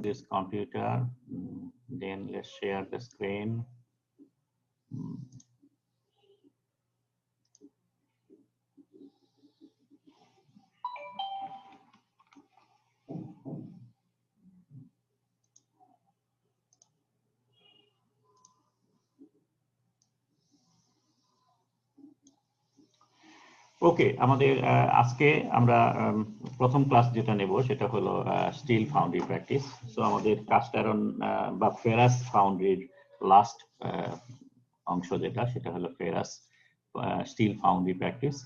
this computer. Then let's share the screen. ওকে, আমাদের আজকে আমরা প্রথম ক্লাস যেটা নেব সেটা হলো স্টিল ফাউন্ডারি প্র্যাকটিস। সো আমাদের কাস্ট আয়রন বা ফেরাস ফাউন্ডারির লাস্ট অংশ যেটা সেটা হলো ফেরাস স্টিল ফাউন্ডারি প্র্যাকটিস।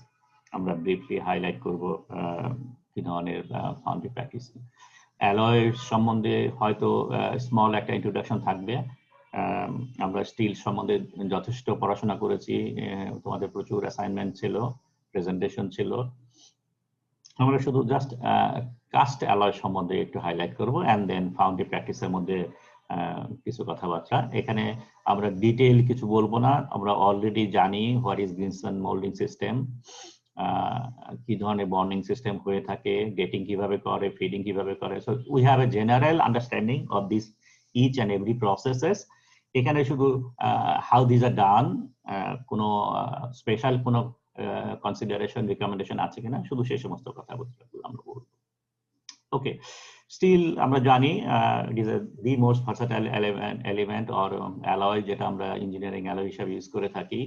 আমরা ব্রিফলি হাইলাইট করব কি ধরনের ফাউন্ডারি প্র্যাকটিস। অ্যালয় সম্বন্ধে হয়তো স্মল একটা ইন্ট্রোডাকশন থাকবে। আমরা স্টিল সম্বন্ধে যথেষ্ট পড়াশোনা করেছি, তোমাদের প্রচুর অ্যাসাইনমেন্ট ছিল, প্রেজেন্টেশন ছিল। আমরা শুধু জাস্ট কাস্ট অ্যালয় সম্বন্ধে একটু হাইলাইট করব এন্ড দেন ফাউন্ডারি প্র্যাকটিসের মধ্যে কিছু কথাবার্তা। এখানে আমরা ডিটেইল কিছু বলবো না, আমরা অলরেডি জানি হোয়াট ইজ গ্রিনসন মোল্ডিং সিস্টেম, কি ধরনের বন্ডিং সিস্টেম হয়ে থাকে, গেটিং কিভাবে করে, ফিডিং কিভাবে করে। So we have a general understanding of this each and every processes. এখানে শুধু হাউ দিস আর ডান, কোনো স্পেশাল কোনো কনসিডারেশন রিকমেন্ডেশন আছে কিনা, শুধু সেই সমস্ত কথা আমরা বলবো। ওকে, স্টিল আমরা জানি it is the most versatile element or alloy, যেটা আমরা ইঞ্জিনিয়ারিং অ্যালয় হিসাবে ইউজ করে থাকি।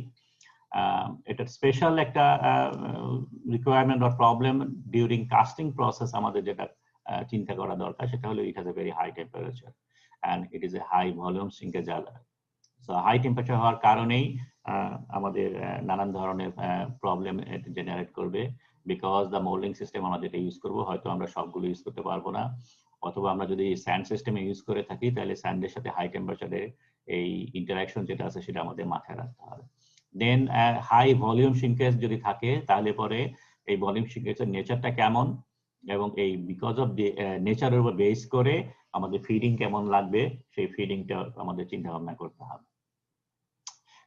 এটা স্পেশাল একটা requirement or problem during casting process আমাদের যেটা চিন্তা করা দরকার সেটা হলো it has a very high temperature and it is a high volume shrinkage alloy. So high temperature হওয়ার কারণেই আমাদের নানান ধরনের প্রবলেম জেনারেট করবে, বিকজ দ্য মোল্ডিং সিস্টেম আমরা যেটা ইউজ করবো হয়তো আমরা সবগুলো ইউজ করতে পারবো না, অথবা আমরা যদি স্যান্ড সিস্টেমে ইউজ করে থাকি তাহলে স্যান্ডের সাথে হাই টেম্পারেচারে এই ইন্টারাকশন যেটা আছে সেটা আমাদের মাথায় রাখতে হবে। দেন হাই ভলিউম সিঙ্কেজ যদি থাকে তাহলে পরে এই ভলিউম সিঙ্কেজের নেচারটা কেমন, এবং এই বিকজ অফ নেচারের উপর বেস করে আমাদের ফিডিং কেমন লাগবে সেই ফিডিংটা আমাদের চিন্তা ভাবনা করতে হবে।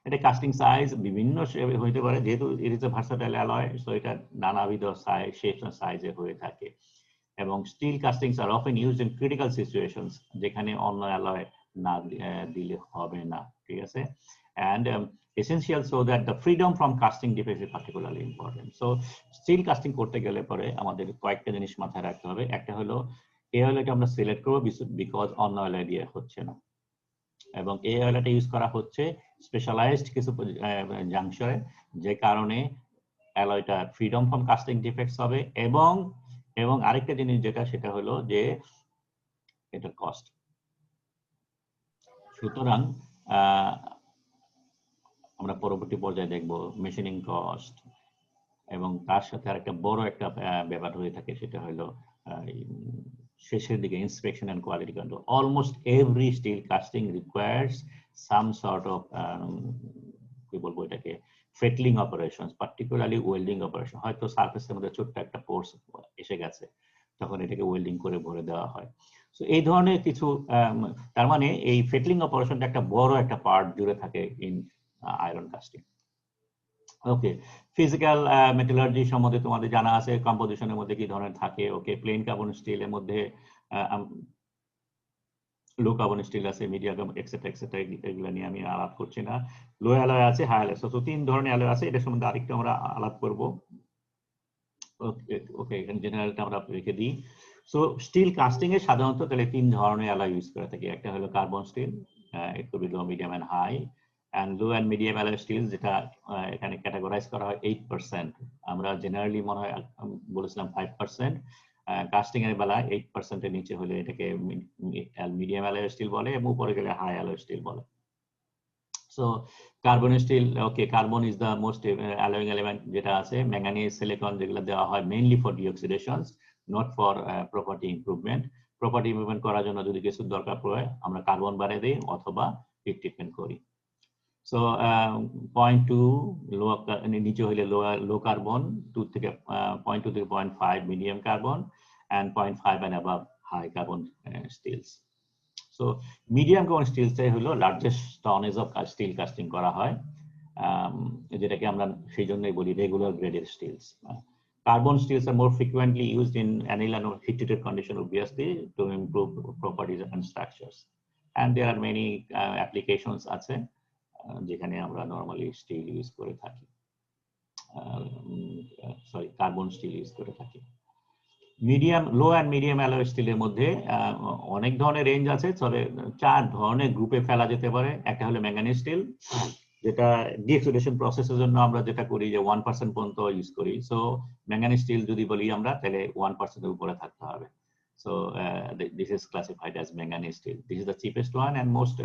এটা কাস্টিং সাইজ বিভিন্ন হইতে পারে, যেহেতু it is a versatile alloy, so এটা নানাবিধ সাইজ শেপস এন্ড সাইজে হয়ে থাকে। এবং steel castings are often used in critical situations, যেখানে অন্য অ্যালয় না দিলে হবে না, ঠিক আছে। And essential so that the freedom from casting defects is particularly important. So still casting করতে গেলে পরে আমাদের কয়েকটা জিনিস মাথায় রাখতে হবে। একটা হলো এই অ্যালয়টা আমরা সিলেক্ট করবো বিকজ অন্য অ্যালয় দিয়ে হচ্ছে না, এবং এই অ্যালয়টা ইউজ করা হচ্ছে স্পেশালাইজড কিছু জাংশনে, যে কারণে অ্যালয়টা ফ্রিডম ফ্রম কাস্টিং ডিফেক্টস হবে। এবং আরেকটা জিনিস যেটা সেটা হলো যে এটার কস্ট। সুতরাং আমরা পরবর্তী পর্যায়ে দেখব মেশিনিং কস্ট, এবং তার সাথে আরেকটা বড় একটা ব্যাপার হয়ে থাকে সেটা হলো শেষের দিকে inspection and quality control. Almost every steel casting requires some sort of কি বলবো এটাকে fettling operation, particularly welding operation. হয়তো সার্ফেসের মধ্যে ছোট্ট একটা পোর্স এসে গেছে, তখন এটাকে ওয়েল্ডিং করে ভরে দেওয়া হয়। সো এই ধরনের কিছু, তার মানে এই ফেটলিং অপারেশনটা একটা বড় একটা পার্ট জুড়ে থাকে in iron casting. Okay, physical metallurgy সম্বন্ধে তোমাদের জানা আছে, কম্পোজিশনের মধ্যে কি ধরনের থাকে। ওকে, প্লেন কার্বন স্টিলের মধ্যে লো কার্বন স্টিল আছে, মিডিয়াম এক্সেট্রা এক্সেট্রা, এগুলো নিয়ে আমি আলাপ করছি না। লো অ্যালয় আছে, হাই অ্যালয়। তো তিন ধরনের অ্যালয় আছে, এটার সম্বন্ধে আরেকটু আমরা আলাপ করব। ওকে ওকে, এখানে জেনারেলটা আমরা রেখে দিই। সো স্টিল কাস্টিং এ সাধারণত তাহলে তিন ধরনের অ্যালয় ইউজ করে থাকি। একটা হলো carbon steel, it could be low, medium and high. and low and medium alloy steel যেটা এখানে ক্যাটাগরাইজ করা হয় 8%, আমরা জেনারেলি মনে হয় বলেছিলাম 5%। কাস্টিং এর বেলায় 8% এর নিচে হলে এটাকে মিডিয়াম অ্যালয় স্টিল বলে, এবং উপরে গেলে হাই অ্যালয় স্টিল বলে। So carbon steel, okay, carbon is the most alloying element যেটা আছে। ম্যাঙ্গানিজ, সিলিকন যেগুলো দেওয়া হয় mainly for deoxidations, not for property improvement. Property improvement করার জন্য যদি কিছু দরকার পড়ে আমরা কার্বন বাড়িয়ে দিই অথবা হিট ট্রিটমেন্ট করি। So 0.2 নিচে হইলে লো কার্বন, 2 থেকে 0.2 থেকে 0.5 medium carbon, and 0.5 and above high carbon steels. So medium carbon স্টিলসটাই হলো largest tonnage of steel casting করা হয়, যেটাকে আমরা সেই জন্যই বলি রেগুলার গ্রেডের steels. Carbon steels are more frequently used in aniline or heat-treated condition, obviously, to improve properties and structures. And there are many applications আছে যেখানে আমরা normally steel use করে থাকি, carbon steel use করে থাকি। Medium, low and medium alloy স্টিলের মধ্যে অনেক ধরনের রেঞ্জ আছে, তবে 4 ধরনের গ্রুপে ফেলা যেতে পারে। একটা হলো ম্যাঙ্গানিজ স্টিল, যেটা ডিঅক্সিডেশন প্রসেসের জন্য আমরা যেটা করি যে 1% পর্যন্ত ইউজ করি। সো ম্যাঙ্গানিজ স্টিল যদি বলি আমরা, তাহলে 1% এর উপরে থাকতে হবে। So this is classified as manganese steel. This is the cheapest one and most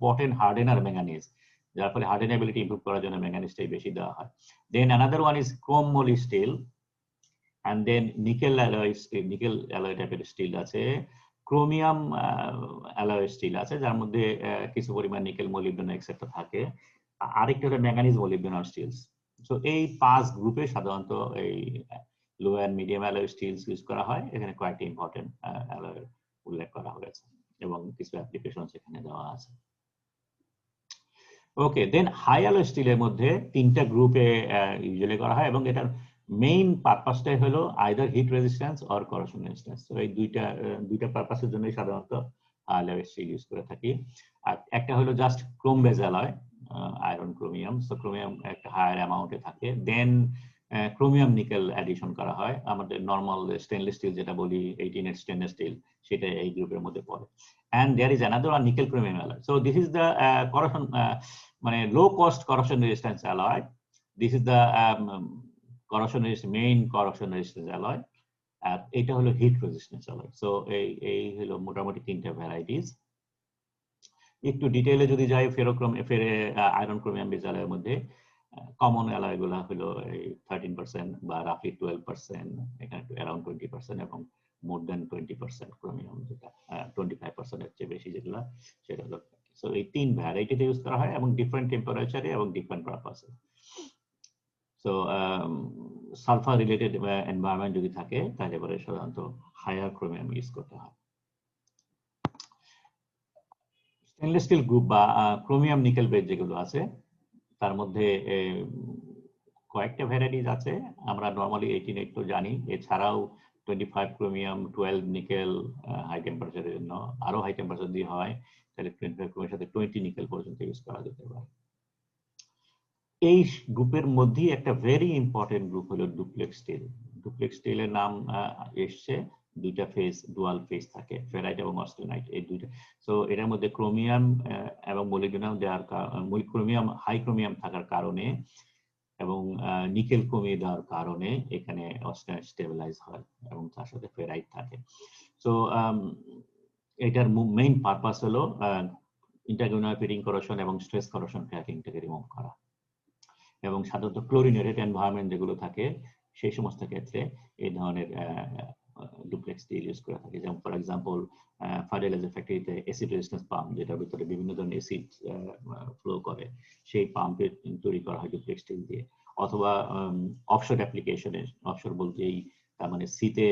potent hardener manganese. যার ফলে hardenability improve করার জন্য ম্যাঙ্গানিজটাই বেশি দেওয়া হয়। Then another one is chrome moly steel. And then nickel alloy steel, nickel alloy টাইপের still আছে, chromium alloy still আছে যার মধ্যে কিছু পরিমাণ নিকেল, মলিবডেনাম এক্সেট্রা থাকে। আরেকটা হলো ম্যাঙ্গানিজ মলিবডেনাম স্টিলস। সো এই 5 গ্রুপে সাধারণত এই লো and medium alloy stills use করা হয়। এখানে কয়েকটি ইম্পর্টেন্ট অ্যালয় উল্লেখ করা হয়েছে এবং কিছু অ্যাপ্লিকেশন এখানে দেওয়া আছে। ওকে, দেন হাই অ্যালয় স্টিলের মধ্যে 3টা গ্রুপে ইউজুয়ালি করা হয় এবং এটার মেইন পারপাসটাই হলো either heat resistance or corrosion resistance. তো এই দুইটা পারপাসের জন্যই সাধারণত অ্যালয় স্টিল ইউজ করে থাকি। আর একটা হলো just chrome base alloy, iron chromium. So chromium একটা হায়ার অ্যামাউন্টে থাকে, দেন ক্রোমিয়াম নিকেল অ্যাডিশন করা হয়। আমাদের নর্মাল স্টেনলেস স্টিল যেটা বলি 18 স্টেনলেস স্টিল, সেটা এই গ্রুপের মধ্যে পড়ে। And there is another one, nickel chromium alloy. So this is the corrosion, মানে low cost corrosion resistance alloy. This is the main corrosion resistance alloy. আর এটা হলো হিট রেজিস্ট্যান্স alloy. So এই হলো মোটামুটি 3টা ভ্যারাইটিস। একটু ডিটেইলে যদি যাই, আয়রন ক্রোমিয়াম বেজ অ্যালয়ের মধ্যে কমন অ্যালয় গুলো হলো 13% বা রাফলি 12%, এখানে অ্যারাউন্ড 20% এবং মোর দেন 20% ক্রোমিয়াম, যেটা 25% এর চেয়ে বেশি যেগুলো, সেটা হলো। সো এই 3 ভ্যারাইটিতে ইউজ করা হয় এবং ডিফারেন্ট টেম্পারেচারে এবং ডিফারেন্ট পারপাসে। সো সালফার রিলেটেড এনভায়রনমেন্ট যদি থাকে তাহলে পরে সাধারণত হায়ার ক্রোমিয়াম ইউজ করতে হয়। স্টেনলেস স্টিল গ্রুপ বা ক্রোমিয়াম নিকেল বেজ যেগুলো আছে তার মধ্যে কয়েকটা ভ্যারাইটিস আছে। আমরা নরমালি 18 তো জানি, এছাড়াও 25 ক্রোমিয়াম, 12 নিকেল হাই টেম্পারেচারের জন্য, আরো হাই টেম্পারেচার দিয়ে হয় তাহলে 25 ক্রোমিয়ামের সাথে 20 নিকেল পর্যন্ত ইউজ করা যেতে পারে। এই গ্রুপের মধ্যে একটা ভেরি ইম্পর্টেন্ট গ্রুপ হলো ডুপ্লেক্স স্টিল। ডুপ্লেক্স স্টিলের নাম এসছে, দুইটা ফেজ, ডুয়াল ফেজ থাকে, ফেরাইট এবং অস্টেনাইট, এই দুইটা। সো এটার মধ্যে ক্রোমিয়াম এবং মলিবডেনাম দেওয়ার, ক্রোমিয়াম হাই ক্রোমিয়াম থাকার কারণে এবং নিকেল কমিয়ে দেওয়ার কারণে এখানে অস্টেনাইট স্টেবিলাইজ হয় এবং তার সাথে ফেরাইট থাকে। সো এটার মেইন পারপাস হলো ইন্টারগ্রানুলার ফিটিং করোশন এবং স্ট্রেস করোশন ক্র্যাকিংটাকে রিমুভ করা। এবং সাধারণত ক্লোরিনেটেড এনভায়রনমেন্ট যেগুলো থাকে সেই সমস্ত ক্ষেত্রে এই ধরনের ডুপ্লেক্স স্টিল ইউজ করে থাকে। যেমন ফর এক্সাম্পল ফার্টিলাইজার ফ্যাক্টরিতে অ্যাসিড রেজিস্ট্যান্স পাম্প, যেটার ভিতরে বিভিন্ন ধরনের অ্যাসিড ফ্লো করে, সেই পাম্পে তৈরি করা হয় ডুপ্লেক্স স্টিল দিয়ে। অথবা অফশোর অ্যাপ্লিকেশনে, অফশোর বলতে এই তার মানে সিতে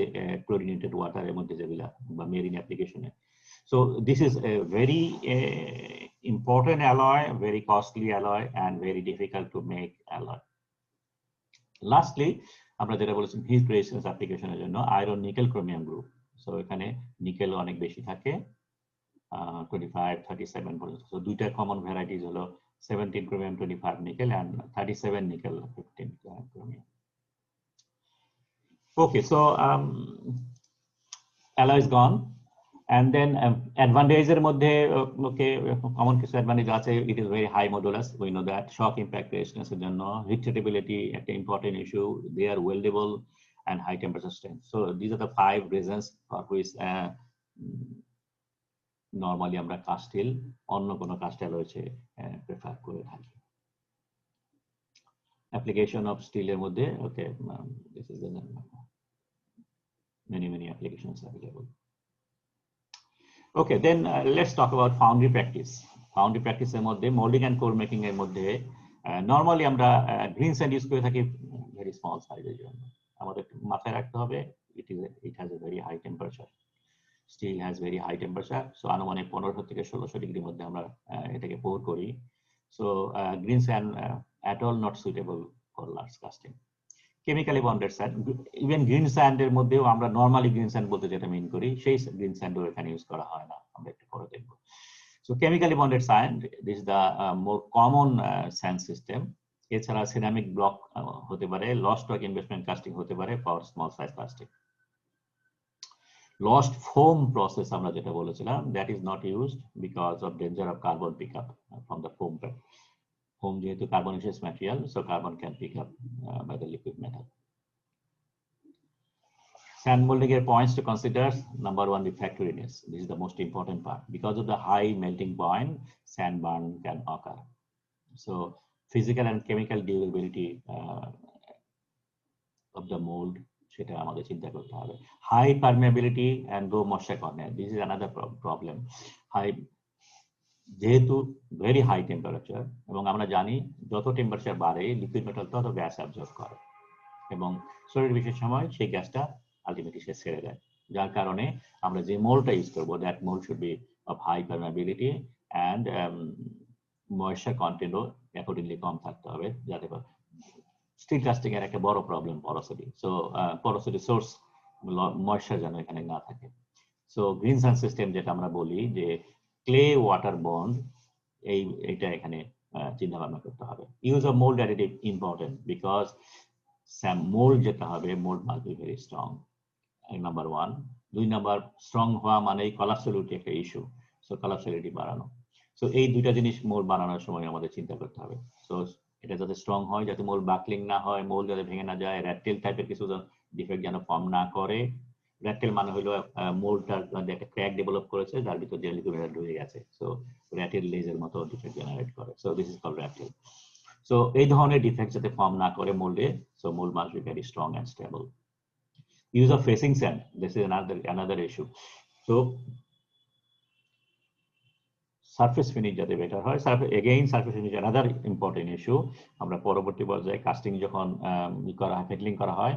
ক্লোরিনেটেড ওয়াটারের মধ্যে যেগুলা, বা মেরিন অ্যাপ্লিকেশনে। So this is a very important alloy, very costly alloy and very difficult to make alloy. Lastly, আমরা যেটা বলেছি হিট রেজিস্ট্যান্স অ্যাপ্লিকেশনের জন্য iron nickel chromium group. So এখানে নিকেল অনেক বেশি থাকে, 25, 37 পর্যন্ত। সো দুইটা কমন ভ্যারাইটিস হলো 17 chromium 25 nickel and 37 nickel 15 chromium. Okay, so alloy is gone. And then advantage এর মধ্যে কমন কিছু অ্যাডভান্টেজ আছে। It is very high modulus, we know that. Shock impact resistance এর জন্য, heat treatability একটা important issue, they are weldable and high temperature strength. So these are the 5 reasons for which normally আমরা cast steel অন্য কোনো cast alloy prefer করে থাকি। Application of steel এর মধ্যে, okay, this is the many applications available. Okay, then let's talk about foundry practice. Foundry practice এর মধ্যে molding and core making এর মধ্যে normally আমরা green sand use করে থাকি very small size এর জন্য। আমাদের মাথায় রাখতে হবে it has a very high temperature. Steel has very high temperature, so আনুমানিক 1500 থেকে 1600 ডিগ্রির মধ্যে আমরা এটাকে pour করি। So green sand at all not suitable for large casting. Chemically bonded sand, even green স্যান্ডের মধ্যেও আমরা নর্মালি গ্রিন স্যান্ড বলতে যেটা মিন করি সেই গ্রিন স্যান্ডও এখানে ইউজ করা হয় না, আমরা একটু পরে দেখবো। So chemically bonded sand, this is the more common sand system. এছাড়া সিরামিক ব্লক হতে পারে, লস্ট রক ইনভেস্টমেন্ট কাস্টিং হতে পারে for small size plastic. Lost foam process আমরা যেটা বলেছিলাম, that is not used because of danger of carbon pick up from the foam pack. Foam যেহেতু carbonaceous material, so carbon can pick up by the liquid metal. Sand molding points to consider. Number one, refractoriness. This is the most important part. Because of the high melting point, sand burn can occur. So physical and chemical durability of the mold, সেটা আমাদের চিন্তা করতে হবে। High permeability and low moisture content. This is another problem. High, যেহেতু very high temperature, এবং আমরা জানি যত টেম্পারেচার বাড়ে লিকুইড মেটাল তত গ্যাস অ্যাবজর্ব করে, এবং শরীর বিশেষ সময় সেই গ্যাসটা আলটিমেটলি সে ছেড়ে দেয়, যার কারণে আমরা যে মোল্ডটা ইউজ করবো, that mould should be of high permeability and moisture কন্টেন্টও অ্যাকর্ডিংলি কম থাকতে হবে, যাতে স্টিল কাস্টিং এর একটা বড় problem porosity. So porosity source moisture যেন এখানে না থাকে। সো গ্রিন স্যান্ড সিস্টেম যেটা আমরা বলি যে ক্লে ওয়াটার বন্ড, এইটা এখানে চিন্তা ভাবনা করতে হবে। Use of mould additive important because mould যেটা হবে, mould must be very strong, number one. দুই নাম্বার, স্ট্রং হওয়া মানে কলাপসিবিলিটি একটা ইস্যু, সো কলাপসিবিলিটি বাড়ানো। সো এই দুইটা জিনিস মোল্ড বানানোর সময় আমাদের চিন্তা করতে হবে। সো এটা যাতে স্ট্রং হয়, যাতে মোল্ড বাকলিং না হয়, মোল্ড যাতে ভেঙে না যায়, র্যাটেল টাইপের কিছু ডিফেক্ট যেন ফর্ম না করে। র্যাটেল মানে হলো মোল্ডটার একটা ক্র্যাক ডেভেলপ করেছে, যার ভিতর যে লিকুইড মেটাল ঢুকে গেছে, সো র্যাটেল লেজের মতো ডিফেক্ট জেনারেট করে। So this is called rat tail. So এই ধরনের ডিফেক্ট যাতে ফর্ম না করে মোল্ডে, so mould must be very strong and stable. Use of facing sand, this is another issue. So surface finish যাতে বেটার হয়, surface finish another important issue. আমরা পরবর্তী পর্যায়ে কাস্টিং যখন করা হয়, ফেটলিং করা হয়,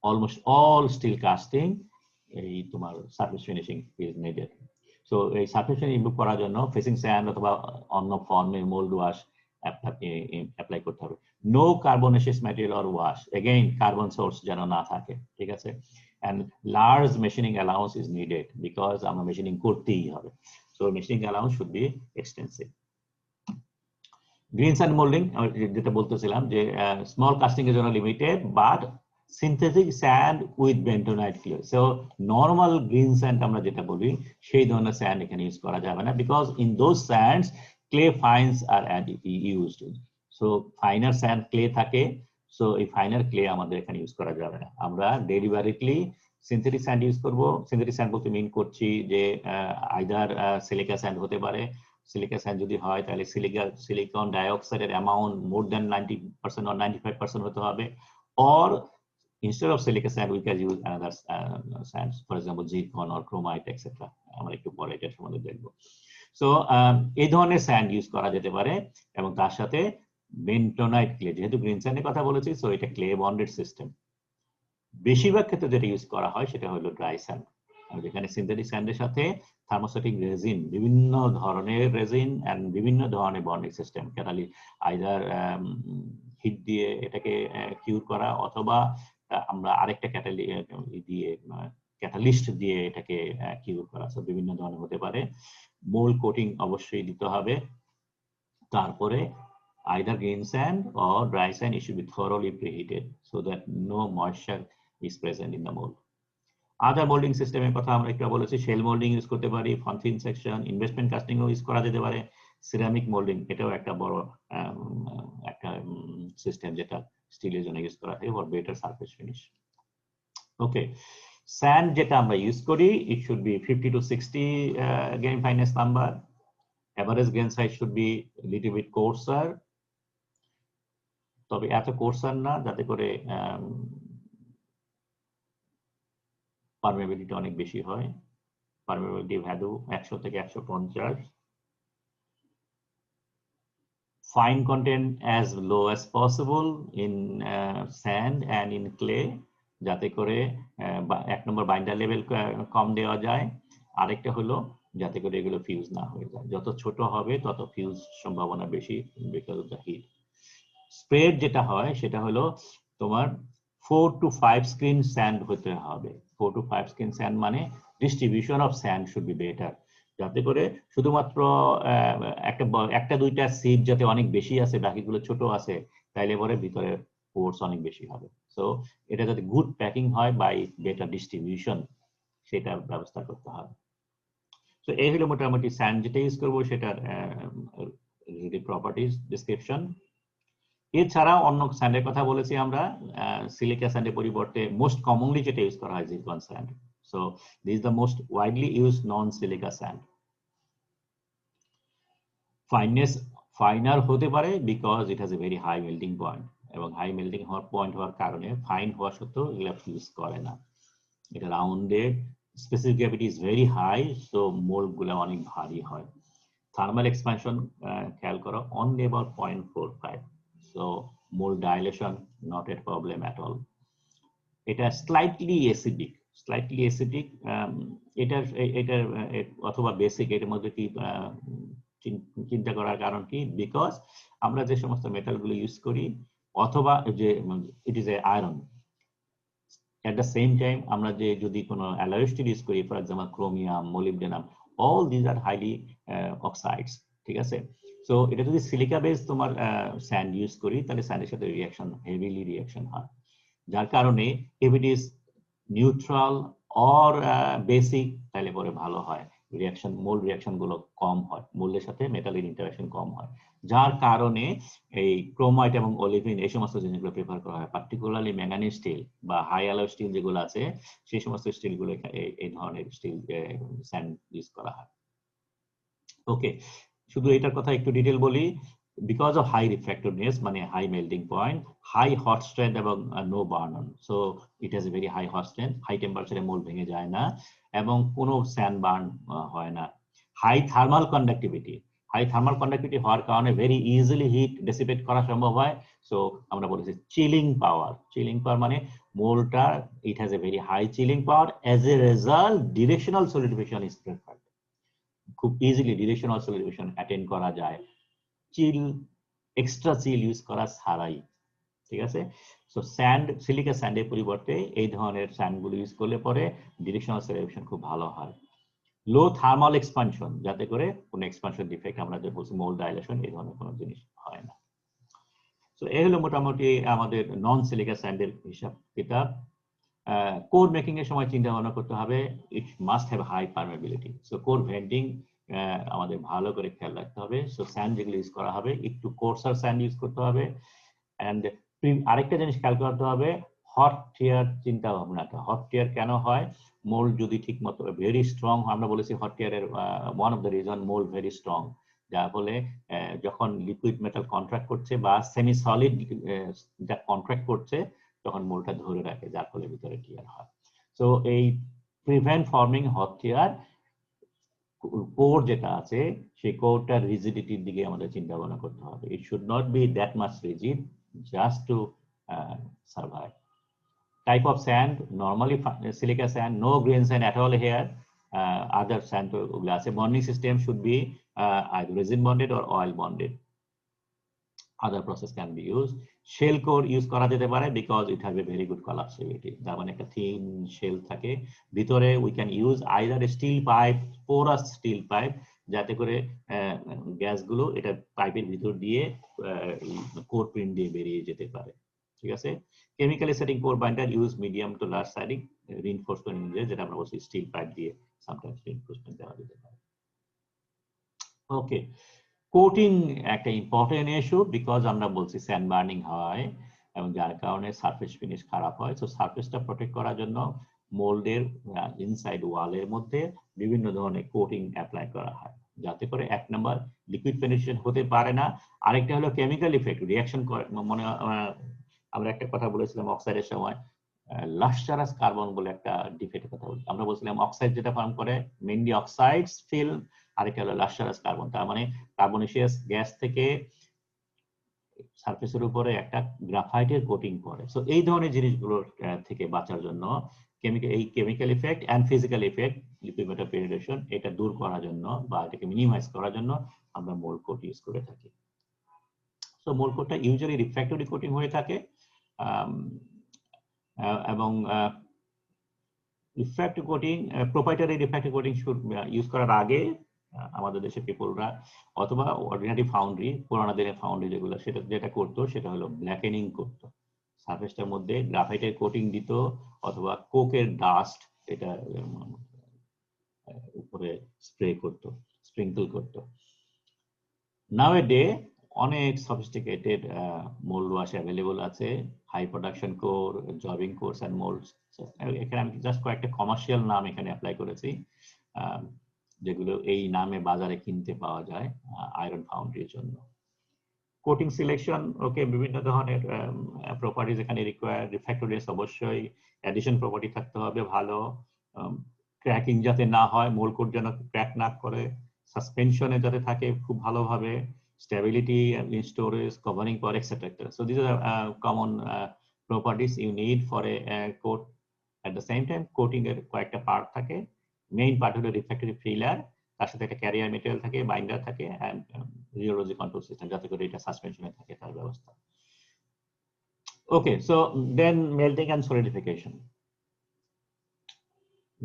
অলমোস্ট অল স্টিল কাস্টিং এই তোমার surface finishing is needed. So এই সারফেস ফিনিশিং ইমপ্রুভ করার জন্য ফেসিং স্যান্ড অথবা অন্য ফর্মে মোল্ড ওয়াশ অ্যাপ্লাই করতে হবে। No carbonaceous material or wash, again carbon source যেন না থাকে, ঠিক আছে। And large machining allowance is needed because আমরা মেশিনিং করতেই হবে, so machining allowance should be extensive. Green sand moulding যেটা বলতেছিলাম যে স্মল কাস্টিং এর জন্য limited, but synthetic sand with bentonite clay. So normal green sand আমরা যেটা বলি সেই ধরনের স্যান্ড এখানে ইউজ করা যাবে না, because in those sands clay fines are used. So finer sand clay থাকে, so এই finer clay আমাদের এখানে ইউজ করা যাবে না। আমরা ডেলিভারিটলি সিনথেটিক স্যান্ড ইউজ করব। সিনথেটিক স্যান্ড বলতে মিন করছি যে আইদার সিলিকা স্যান্ড হতে পারে। সিলিকা স্যান্ড যদি হয় তাহলে সিলিকন ডাইঅক্সাইডের অ্যামাউন্ট মোর দ্যান 90% or 95% হতে হবে, or instead of silica sand we can use another sands, for example zircon or chromite etc. আমরা একটু পরে এটা সম্বন্ধে দেখব। সো এই ধরনের স্যান্ড ইউজ করা যেতে পারে, এবং তার সাথে বেন্টোনাইট ক্লে, যেহেতু গ্রিন স্যান্ডের কথা বলেছি, সো এটা ক্লে বন্ডেড সিস্টেম। বেশিরভাগ ক্ষেত্রে যেটা ইউজ করা হয় সেটা হলো ড্রাই স্যান্ড, যেখানে সিনথেটিক স্যান্ডের সাথে থার্মোস্ট্যাটিক রেজিন, বিভিন্ন ধরনের রেজিন এন্ড বিভিন্ন ধরনের bonding system, catalyst either heat দিয়ে এটাকে কিউর করা, অথবা আমরা আরেকটা ক্যাটালিস্ট দিয়ে এটাকে কিউর করা, সো বিভিন্ন ধরনের হতে পারে। মোল্ড কোটিং অবশ্যই দিতে হবে। তারপরে either green sand or dry sand, it should be thoroughly preheated so that no moisture is present in the mold. Other molding system এর কথা আমরা একটু বলেছি, শেল মোল্ডিং ইউজ করতে পারি, ফিন সেকশন, ইনভেস্টমেন্ট কাস্টিং ও ইউজ করা যেতে পারে, সিরামিক মোল্ডিং এটাও একটা বড় একটা সিস্টেম যেটা স্টিলের জন্য ইউজ করা হয় for better surface finish. Okay, sand যেটা আমরা ইউজ করি, it should be 50 to 60 grain fineness number. Average grain size should be a little bit coarser, তবে এত কোর্সার না যাতে করে পারমেবিলিটি অনেক বেশি হয়। পারমেবিলিটি ভ্যালু 100 থেকে 150। Fine content as low as possible in sand and in clay, যাতে করে এক নম্বর বাইন্ডার লেভেল কম দেওয়া যায়, আরেকটা হলো যাতে করে এগুলো ফিউজ না হয়ে যায়। যত ছোট হবে তত ফিউজ সম্ভাবনা বেশি because of the heat. Spread যেটা হয় সেটা হলো তোমার 4 to 5 স্ক্রিন স্যান্ড হতে হবে। 4 to 5 স্ক্রিন স্যান্ড মানে distribution of sand should be better, যাতে করে শুধুমাত্র একটা দুইটা সিট যাতে অনেক বেশি আছে, বাকিগুলো ছোট আছে, তাইলে পরে ভিতরে ফোর্স অনেক বেশি হবে। সো এটা যাতে গুড প্যাকিং হয় বাই বেটার ডিস্ট্রিবিউশন, সেটা ব্যবস্থা করতে হবে। তো এই হলো মোটামুটি স্যান্ড যেটা ইউজ করবো সেটার প্রপার্টিজ ডিসক্রিপশন। এছাড়া অন্য স্যান্ডের কথা বলেছি আমরা, সিলিকা স্যান্ডের পরিবর্তে মোস্ট কমনলি যেটা ইউজ করা হয় zircon sand. So this is the most widely used non silica sand. Fineness finer হতে পারে because it has a very high melting point, এবং হাই মেল্টিং হওয়ার পয়েন্ট হওয়ার কারণে ফাইন হওয়া সত্ত্বেও এগুলো ইউজ করে না। এটা rounded, specific gravity is very high, so mould গুলো অনেক ভারী হয়। থার্মাল এক্সপ্যানশন খেয়াল করো only about 0.45, so mould dilation not a problem at all. এটা স্লাইটলি অ্যাসিডিক, এটার অথবা বেসিক, এটার মধ্যে কি চিন্তা করার কারণ কি, বিকজ আমরা যে সমস্ত মেটালগুলো ইউজ করি অথবা যে ইট is A iron, at the same time আমরা যে যদি কোনো অ্যালয় স্টিল ইউজ করি, for example chromium, molybdenum, all this are highly oxides, ঠিক আছে। সো এটা যদি সিলিকা বেস তোমার স্যান্ড ইউজ করি, তাহলে স্যান্ডের সাথে রিঅ্যাকশন হেভিলি রিঅ্যাকশন হয়, যার কারণে if it is neutral or basic তাহলে পরে ভালো হয়, রিঅ্যাকশন মোল্ড রিঅ্যাকশন গুলো কম হয়, মোল্ডের সাথে মেটালের ইন্টারঅ্যাকশন কম হয়, যার কারণে এই ক্রোমাইট এবং অলিভিন এই সমস্ত জিনিসগুলো প্রেফার করা হয়, পার্টিকুলারলি ম্যাঙ্গানিজ স্টিল বা হাই অ্যালয় স্টিল যেগুলো আছে সেই সমস্ত স্টিলগুলো এই ধরনের স্টিল স্যান্ড ইউজ করা হয়। ওকে, শুধু এটার কথা একটু ডিটেল বলি। Because of high refractiveness, মানে high melting point, high hot strength এবং no burn on, so it has a very high hot strength, high temperature mould ভেঙে যায় না এবং কোনো স্যান্ড বার্ন হয় না। হাই থার্মাল কন্ডাক্টিভিটি হওয়ার কারণে ভেরি ইজিলি হিট ডেসিপেট করা সম্ভব হয়। সো আমরা বলেছি চিলিং পাওয়ার মানে মোল্ডটা it has a very high chilling power, as a result directional solidification is preferred, খুব ইজিলি ডিরেকশনাল সলিডিফিকেশন অ্যাটেন্ড করা যায় চিল, এক্সট্রা চিল ইউজ করা ছাড়াই, ঠিক আছে। সো স্যান্ড, সিলিকা স্যান্ডের পরিবর্তে এই ধরনের স্যান্ডগুলো ইউজ করলে পরে ডিরেকশনাল সলিউশন খুব ভালো হয়। লো থার্মাল এক্সপানশন, যাতে করে কোনো এক্সপানশন ডিফেক্ট আমরা যে বলছি মোল্ড ডাইলেশন, এই ধরনের কোনো জিনিস হয় না। সো এই হলো মোটামুটি আমাদের নন সিলিকা স্যান্ডের হিসাব কিতাব। কোর মেকিং এর সময় চিন্তা ভাবনা করতে হবে, it must have high permeability. So core venting আমাদের ভালো করে খেয়াল রাখতে হবে। সো স্যান্ড যেগুলো ইউজ করা হবে একটু কোর্সার স্যান্ড ইউজ করতে হবে। অ্যান্ড আরেকটা জিনিস খেয়াল করতে হবে, হট টিয়ার চিন্তা ভাবনাটা। হট টিয়ার কেন হয়? মোল্ড যদি ঠিক মতো ভেরি স্ট্রং, আমরা বলেছি হট টিয়ারের one of the reason mould very strong, যার ফলে যখন লিকুইড মেটাল কন্ট্রাক্ট করছে বা সেমি সলিড যা কন্ট্রাক্ট করছে তখন মোল্ডটা ধরে রাখে, যার ফলে ভিতরে টিয়ার হয়। সো এই প্রিভেন্ট ফর্মিং হট টিয়ার, কোর যেটা আছে সেই কোরটার রিজিডিটির দিকে আমাদের চিন্তা ভাবনা করতে হবে। It should not be that much rigid just to survive. Type of sand, normally silica sand, no grain sand at all here. Other sand glass bonding system should be either resin bonded or oil bonded. Other process can be used. Shell core use করা যেতে পারে because it has a very good collapsibility. যার মানে একটা thin shell থাকে ভিতরে, we can use either a steel pipe, porous steel pipe, যাতে করে গ্যাসগুলো এটা পাইপের ভিতর দিয়ে কোর প্রিন্ট দিয়ে বেরিয়ে যেতে পারে, ঠিক আছে। Chemically setting core binder use medium to large siding reinforcement engine, যেটা আমরা বলছি স্টিল পাইপ দিয়ে সামটাইমস রিইনফোর্সমেন্ট দেওয়া যেতে পারে। ওকে, কোটিং একটা ইম্পর্টেন্ট ইস্যু, বিকজ আমরা বলছি স্যান্ড বার্নিং হয় এবং যার কারণে সারফেস ফিনিশ খারাপ হয়। সো সারফেসটা প্রোটেক্ট করার জন্য মোল্ডের ইনসাইড ওয়ালের মধ্যে বিভিন্ন ধরনের কোটিং অ্যাপ্লাই করা হয়, যাতে করে এক নাম্বার লিকুইড পেনিট্রেশন হতে পারে না, আরেকটা হলো কেমিক্যাল ইফেক্ট রিঅ্যাকশন করে। মনে আমরা একটা কথা বলেছিলাম অক্সাইডের সময়, লাস্টারাস কার্বন বলে একটা ডিফেক্টের কথা বলি। আমরা বলছিলাম অক্সাইড যেটা ফর্ম করে মেইনলি অক্সাইডস ফিল্ম, আরেকটা হলো লাস্টারাস কার্বন, তার মানে কার্বনেশিয়াস গ্যাস থেকে সারফেসের উপরে একটা গ্রাফাইটের কোটিং পড়ে। সো এই ধরনের জিনিসগুলোর থেকে বাঁচার জন্য এই chemical effect and physical effect, liquid metal penetration, এটা দূর করার জন্য বা এটাকে মিনিমাইজ করার জন্য আমরা মোল্ড কোট ইউজ করে থাকি। সো মোল্ড কোটটা ইউজুয়ালি রিফ্র্যাক্টরি কোটিং হয়ে থাকে, এবং refractive coating, proprietary refractive coating use করার আগে আমাদের দেশে পিপলরা অথবা অর্ডিনারি ফাউন্ড্রি, পুরানো দিনের ফাউন্ড্রি যেগুলো, সেটা যেটা করতো সেটা হলো ব্ল্যাকেনিং করতো, সারফেসটার মধ্যে গ্রাফাইটের কোটিং দিত অথবা কোকের ডাস্ট এটা উপরে স্প্রে করতো, স্প্রিঙ্কল করতো। নাওএডে অনেক সফিস্টিকেটেড মোল্ড ওয়াশ অ্যাভেলেবল আছে, high production core, jobbing cores and moulds. এখানে আমি জাস্ট কয়েকটা কমার্শিয়াল নাম এখানে অ্যাপ্লাই করেছি, যেগুলো এই নামে বাজারে কিনতে পাওয়া যায় আয়রন ফাউন্ড্রির জন্য। কোটিং সিলেকশন, ওকে, বিভিন্ন ধরনের প্রপার্টিজ এখানে রিকোয়ার। রিফ্র্যাক্টরিনেস অবশ্যই, অ্যাডিশন প্রপার্টি থাকতে হবে ভালো, ক্র্যাকিং যাতে না হয়, মোল্ড কোট যেন ক্র্যাক না করে, সাসপেনশনে যাতে থাকে খুব ভালোভাবে, stability in storage, covering power, etc. So these are common properties you need for a coat. At the same time, coating এর কয়েকটা পার্ট থাকে, মেইন পার্ট হলো রিফ্র্যাক্টরি ফিলার, তার সাথে একটা ক্যারিয়ার মেটেরিয়াল থাকে, বাইন্ডার থাকে, এন্ড রিওলজি কন্ট্রোল সিস্টেম, যাতে করে এটা সাসপেনশনে থাকে তার ব্যবস্থা। Okay, so then melting and solidification.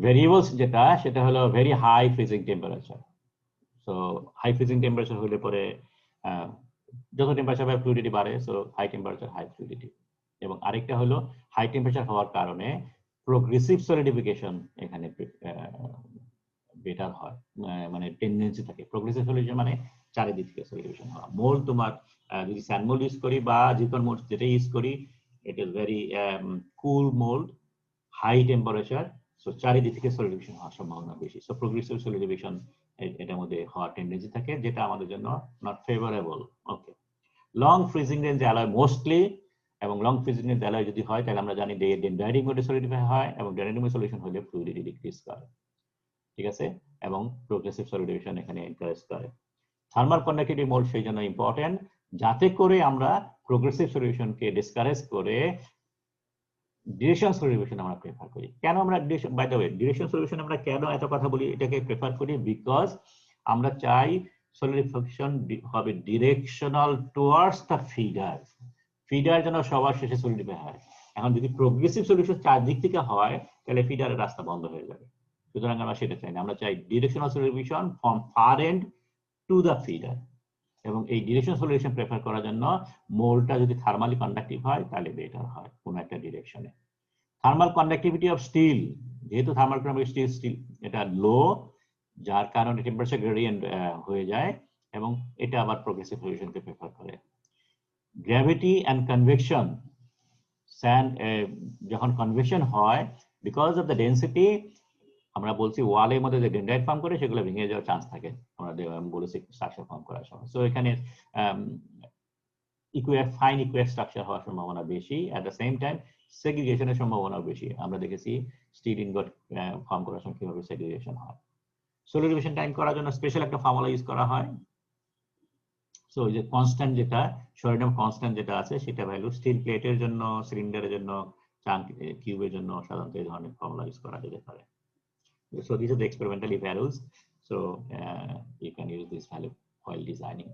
Variables যেটা, সেটা হলো very high freezing temperature. So high freezing temperature হলে পরে যত টেম্পারেচার বা ফ্লুইডিটি বাড়ে, so high temperature high fluidity. এবং আরেকটা হলো হাই টেম্পারেচার হওয়ার কারণে প্রোগ্রেসিভ সলিডিফিকেশন এখানে বেটার হয়, মানে টেন্ডেন্সি থাকে। প্রোগ্রেসিভ সলিডিফিকেশন মানে চারিদিক থেকে সলিডিফিকেশন হওয়া। মোল্ড তোমার যদি স্যান্ড মোল্ড ইউজ করি বা জিকন মোল্ড যেটা ইউজ করি, it is very cool mould, high temperature, so চারিদিক থেকে সলিডিফিকেশন হওয়ার সম্ভাবনা বেশি। সো প্রোগ্রেসিভ সলিডিফিকেশন এটার মধ্যে হওয়ার টেন্ডেন্সি থাকে, যেটা আমাদের জন্য not favourable. Okay, long freezing range alloy mostly, এবং লং ফ্রিজিং রেঞ্জ অ্যালয় যদি হয় তাহলে আমরা জানি ডেনড্রাইটিক মোডে সলিডিফাই হয়, এবং ডেনড্রাইটিক মোডে সলিউশন হলে ফ্লুইডিটি ডিক্রিজ করে, ঠিক আছে, এবং প্রোগ্রেসিভ সলিডিফিকেশন এখানে এনকারেজ করে। থার্মাল কন্ডাক্টিভিটি মোড সেই জন্য ইম্পর্টেন্ট, যাতে করে আমরা প্রোগ্রেসিভ সলিউশনকে ডিসকারেজ করে ডিরেকশন সলিউশন আমরা প্রেফার করি। কেন আমরা direction, by the way, direction solution আমরা কেন এত কথা বলি, এটাকে প্রেফার করি? বিকজ আমরা চাই সলিডিফিকেশন হবে directional towards the feeder, feeder যেন সবার শেষে সলিডিফাই হয়। এখন যদি প্রোগ্রেসিভ সলিউশন চারদিক থেকে হয়, তাহলে ফিডারের রাস্তা বন্ধ হয়ে যাবে। সুতরাং আমরা সেটা চাই না, আমরা চাই directional solution from far end to the feeder. এবং এই ডিরেকশন সলিউশন প্রেফার করার জন্য মোল্ডটা যদি থার্মালি কন্ডাক্টিভ হয় তাহলে বেটার হয় কোন একটা ডিরেকশনে। থার্মাল কন্ডাক্টিভিটি অফ স্টিল, যেহেতু থার্মাল কন্ডাক্টিভিটি স্টিল এটা লো, যার কারণে টেম্পারেচার গ্রেডিয়েন্ট হয়ে যায়, এবং এটা আবার প্রোগ্রেসিভ সলিউশনকে প্রেফার করে। গ্র্যাভিটি অ্যান্ড কনভেকশন, স্যান্ড যখন কনভেকশন হয়, বিকজ অফ দ্য ডেন্সিটি, আমরা বলছি ওয়ালের মধ্যে যে ডেনড্রাইট ফর্ম করে সেগুলো ভেঙে যাওয়ার চান্স থাকে, আমরা বলেছি স্ট্রাকচার ফর্ম করার সময়। সো এখানে ফাইন ইকুয়েট স্ট্রাকচার হওয়ার সম্ভাবনা বেশি। অ্যাট দ্য সেম টাইম সেগ্রিগেশনের সম্ভাবনা বেশি। আমরা দেখেছি স্টিল ইনগট ফর্ম করার সময় কিভাবে সেগ্রিগেশন হয়। সলিডিফিকেশন টাইম করার জন্য স্পেশাল একটা ফর্মুলা ইউজ করা হয়। সো এই যে কনস্ট্যান্ট যেটা, সোডিয়াম কনস্ট্যান্ট যেটা আছে, সেটা ভ্যালু স্টিল প্লেটের জন্য, সিলিন্ডারের জন্য, চাঙ্ক কিউবের জন্য সাধারণত এই ধরনের ফর্মুলা ইউজ করা যেতে পারে। So these are the experimental values. So you can use this value while designing.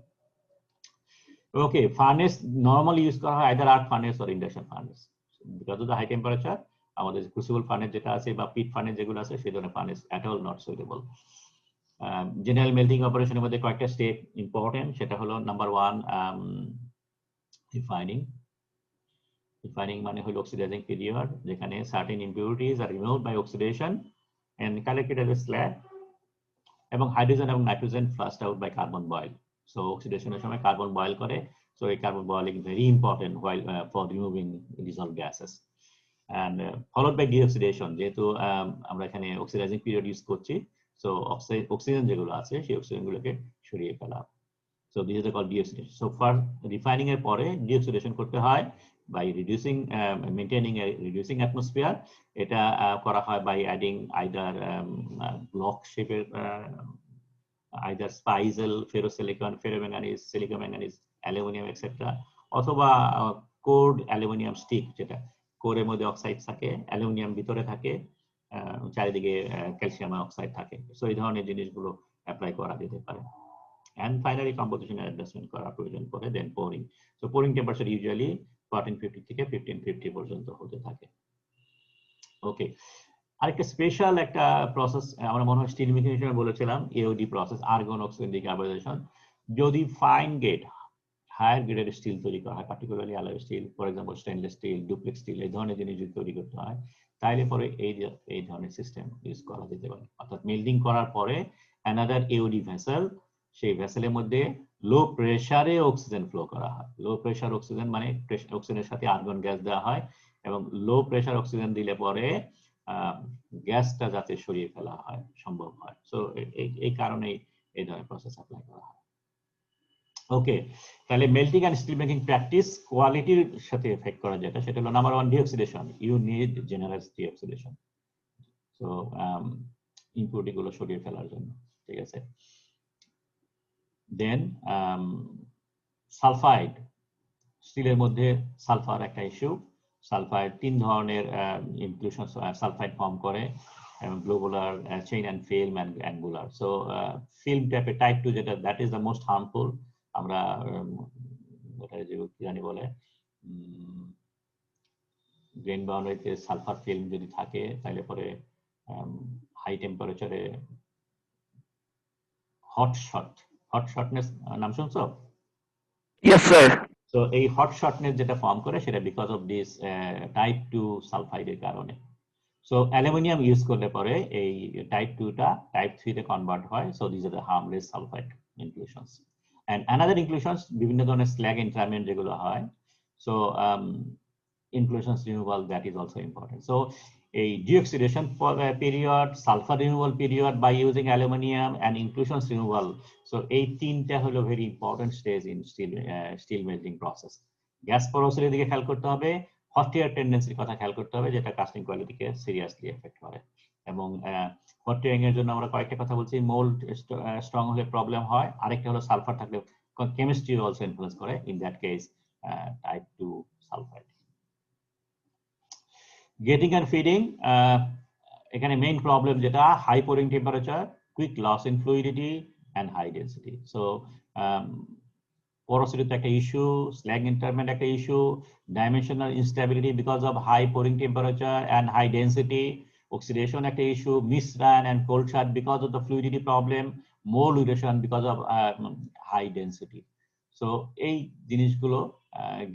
Okay, furnace normally use করা হয় either arc furnace or induction furnace. So because of the high temperature, আমাদের crucible furnace যেটা আছে বা pit furnace যেগুলো আছে, সেই ধরনের furnace at all not suitable. General melting operation এর মধ্যে কয়েকটা স্টেপ ইম্পর্টেন্ট, সেটা হলো নাম্বার 1 refining. Refining মানে হলো oxidizing period, যেখানে certain impurities are removed by oxidation and collected as a slag, এবং হাইড্রোজেন এবং nitrogen flushed out by carbon boil. So oxidation-এর সময় কার্বন বয়েল করে, so এই carbon boiling very important while for removing dissolved gases, and followed by deoxidation, যেহেতু আমরা এখানে oxidizing period use করছি, so oxygen যেগুলো আছে সেই অক্সিজেন গুলোকে সরিয়ে ফেলা। So these are called deoxidation. So for refining এর পরে deoxidation করতে হয় by reducing maintaining a reducing atmosphere. এটা করা হয় by adding either block shape either spicel, ferrosilicon, ferromanganese, silicomanganese, aluminum, etc. অথবা কোর্ড অ্যালুমিনিয়াম স্টিক, যেটা কোরের মধ্যে অক্সাইড থাকে, অ্যালুমিনিয়াম ভিতরে থাকে, চারিদিকে ক্যালসিয়াম অক্সাইড থাকে। সো এই ধরনের জিনিসগুলো অ্যাপ্লাই করা যেতে পারে। And finally composition adjustment করা প্রয়োজন পড়ে, then pouring. So pouring temperature usually 1450 থেকে 1550 পর্যন্ত হতে থাকে। ওকে, আরেকটা স্পেশাল একটা প্রসেস আমরা মনে হয় স্টিল মেকিং হিসেবে বলেছিলাম, AOD process, argon oxygen decarbonisation. যদি ফাইন গ্রেড হায়ার গ্রেডের স্টিল তৈরি করা হয়, particularly alloy steel, for example stainless steel, duplex steel, এই ধরনের জিনিস যদি তৈরি করতে হয়, তাইলে পরে এই ধরনের সিস্টেম ইউজ করা যেতে পারে। অর্থাৎ মেল্টিং করার পরে অ্যানাদার এওডি ভেসেল, সেই ভেসেলের মধ্যে লো প্রেসারে অক্সিজেন ফ্লো করা হয়। লো প্রেসার অক্সিজেন মানে অক্সিজেনের সাথে আর্গন গ্যাস দেওয়া হয়, এবং লো প্রেসার অক্সিজেন দিলে পরে গ্যাসটা যাতে সরিয়ে ফেলা হয় সম্ভব হয়। সো এই কারণেই এই ধরনের প্রসেস অ্যাপ্লাই করা হয়। ওকে, তাহলে melting and steel making practice কোয়ালিটির সাথে এফেক্ট করা যেটা, সেটা হলো number 1 deoxidation. You need generous deoxidation, so impurity গুলো সরিয়ে ফেলার জন্য, ঠিক আছে। দেন সালফাইড, স্টিলের মধ্যে সালফার একটা ইস্যু। সালফাইড 3 ধরনের ইনক্লুশন সালফাইড ফর্ম করে, এবং globular, chain and film and angular. So film টাইপের টাইপ 2 যেটা, that is the most harmful. আমরা যে কি জানি বলে, গ্রেন বাউন্ডারিতে সালফার ফিল্ম যদি থাকে, তাহলে পরে হাই টেম্পারেচারে হট শর্টনেস নাম শুনছো? Yes, sir. সো এই হট শর্টনেস যেটা ফর্ম করে, সেটা বিকজ অফ দিস টাইপ 2 সালফাইডের কারণে। সো অ্যালুমিনিয়াম ইউজ করলে পরে এই টাইপ 2টা টাইপ 3 তে কনভার্ট হয়। So this are the harmless sulphide inclusions. And another inclusions, বিভিন্ন ধরনের স্ল্যাগ ইন্টারমিডিয়েট যেগুলো হয়, so inclusions removal, that is also important. So a deoxidation period, sulfur removal period by using aluminum, and inclusions removal. So 18টা হলো very important stage in steel melting process. Gas porosity দিকে খেয়াল করতে হবে, hot tear tendency কথা খেয়াল করতে হবে, যেটা কাস্টিং কোয়ালিটিকে সিরিয়াসলি এফেক্ট করে। এবং হট টিয়ারিং এর জন্য আমরা কয়েকটা কথা বলছি, মোল্ড স্ট্রং হলে প্রবলেম হয়, আরেকটা হলো সালফার থাকলে কেমিস্ট্রি অলসো ইনফ্লুয়েন্স করে, in that case type 2 sulphide. Gating and feeding, এখানে মেইন প্রবলেম যেটা, high pouring temperature, quick loss in fluidity and high density. So porosity তো একটা ইস্যু, স্ল্যাগ ইন্টারমেন্ট একটা issue, dimensional instability because of high pouring temperature and high density, oxidation একটা issue, misrun and cold shut because of the fluidity problem, mold erosion because of high density. So এই জিনিসগুলো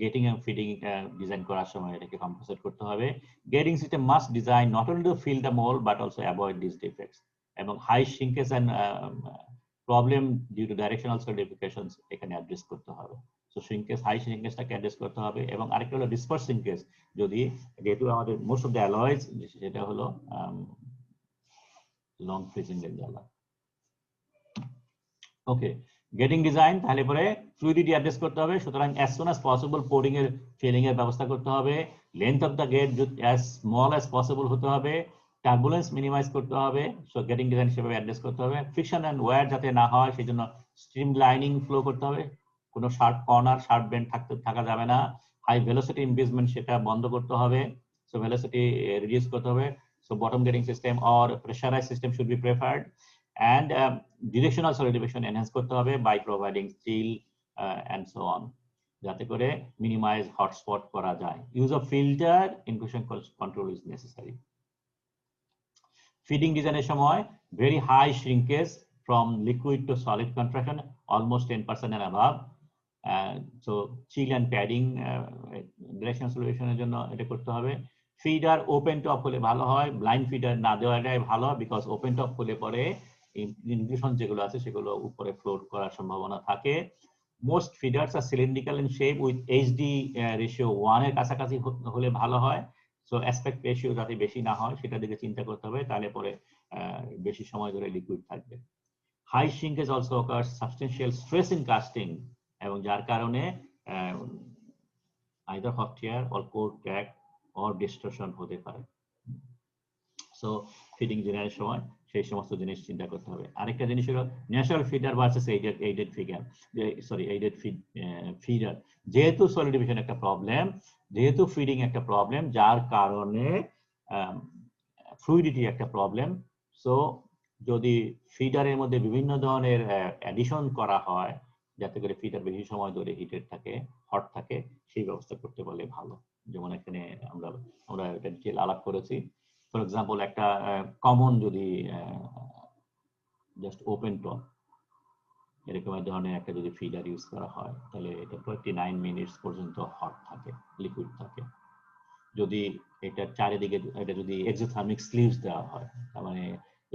getting and feeding design করার সময় এটাকে compensate করতে হবে। Gating system must design not only to fill the mould but also avoid this defects. এবং high shrinkage and problem due to directional solidifications এখানে address করতে হবে। সো শিঙ্কেজ, হাই শিঙ্কেজটাকে অ্যাড্রেস করতে হবে। এবং আরেকটা হলো ডিসপার্স শিঙ্কেজ, যদি যেহেতু আমাদের মোস্ট অফ দ্য অ্যালয়েজ সেটা হলো লং ফ্রিজিং এর জ্বালা। ওকে, গেটিং ডিজাইন, তাহলে পরে ফ্লুইডিটি অ্যাড্রেস করতে হবে। সুতরাং as soon as possible pouring এর ফিলিং এর ব্যবস্থা করতে হবে। Length of the gate as small as possible হতে হবে। টার্বুলেন্স মিনিমাইজ করতে হবে। সো গেটিং ডিজাইন সেভাবে অ্যাড্রেস করতে হবে। ফ্রিকশন এন্ড ওয়্যার যাতে না হয় সেই জন্য স্ট্রিম লাইনিং ফ্লো করতে হবে। কোনো শার্প কর্নার, শার্প বেন্ড থাকা যাবে না। হাই ভেলোসিটি ইমপিচমেন্ট সেটা বন্ধ করতে হবে। সো ভেলোসিটি রিডিউস করতে হবে। So bottom gating system or pressurise system should be preferred. And directional solidifying enhance করতে হবে by providing steel and so on, যাতে করে minimize hotspot করা যায়। Use of filter inclusion control is necessary. Feeding ডিজাইনের সময় very high shrinkage from liquid to solid contraction, almost 10% and above. So chill and padding directional solution এর জন্য এটা করতে হবে। ফিডার ওপেন টপ হলে ভালো হয়, ব্লাইন্ড ফিডার না দেওয়াটাই ভালো, বিকজ ওপেন টপ হলে পরে ইনক্লুশন যেগুলো আছে সেগুলো উপরে ফ্লোট করার সম্ভাবনা থাকে। Most feeders are cylindrical in shape with HD ratio 1 এর কাছাকাছি হলে ভালো হয়। সো অ্যাসপেক্ট রেশিও যাতে বেশি না হয় সেটা দিকে চিন্তা করতে হবে, তাহলে পরে বেশি সময় ধরে লিকুইড থাকবে। High shrinkage also occurs, substantial stress in casting, এবং যার কারণে either hot tear or core crack or distortion হতে পারে। সো ফিডিং ডিজাইনের সময় সেই সমস্ত জিনিস চিন্তা করতে হবে। আরেকটা জিনিস হলো natural feeder versus aided figure, aided feeder. যেহেতু সলিডিফিকেশন একটা প্রবলেম, যেহেতু ফিডিং একটা প্রবলেম, যার কারণে ফ্লুইডিটি একটা প্রবলেম। সো যদি ফিডারের মধ্যে বিভিন্ন ধরনের অ্যাডিশন করা হয়, যাতে করে ফিডার বেশি সময় ধরে হিটেড থাকে, হট থাকে, সেই ব্যবস্থা করতে পারলে ভালো। যেমন এখানে আমরা এটা ডিটেল আলাপ করেছি। ফর এক্সাম্পল একটা কমন যদি জাস্ট ওপেন টপ এরকম ধরনের একটা যদি ফিডার ইউজ করা হয় তাহলে এটা 29 মিনিটস পর্যন্ত হট থাকে, লিকুইড থাকে। যদি এটা চারিদিকে এটা যদি এক্সোথার্মিক স্লিভস দেওয়া হয়, তার মানে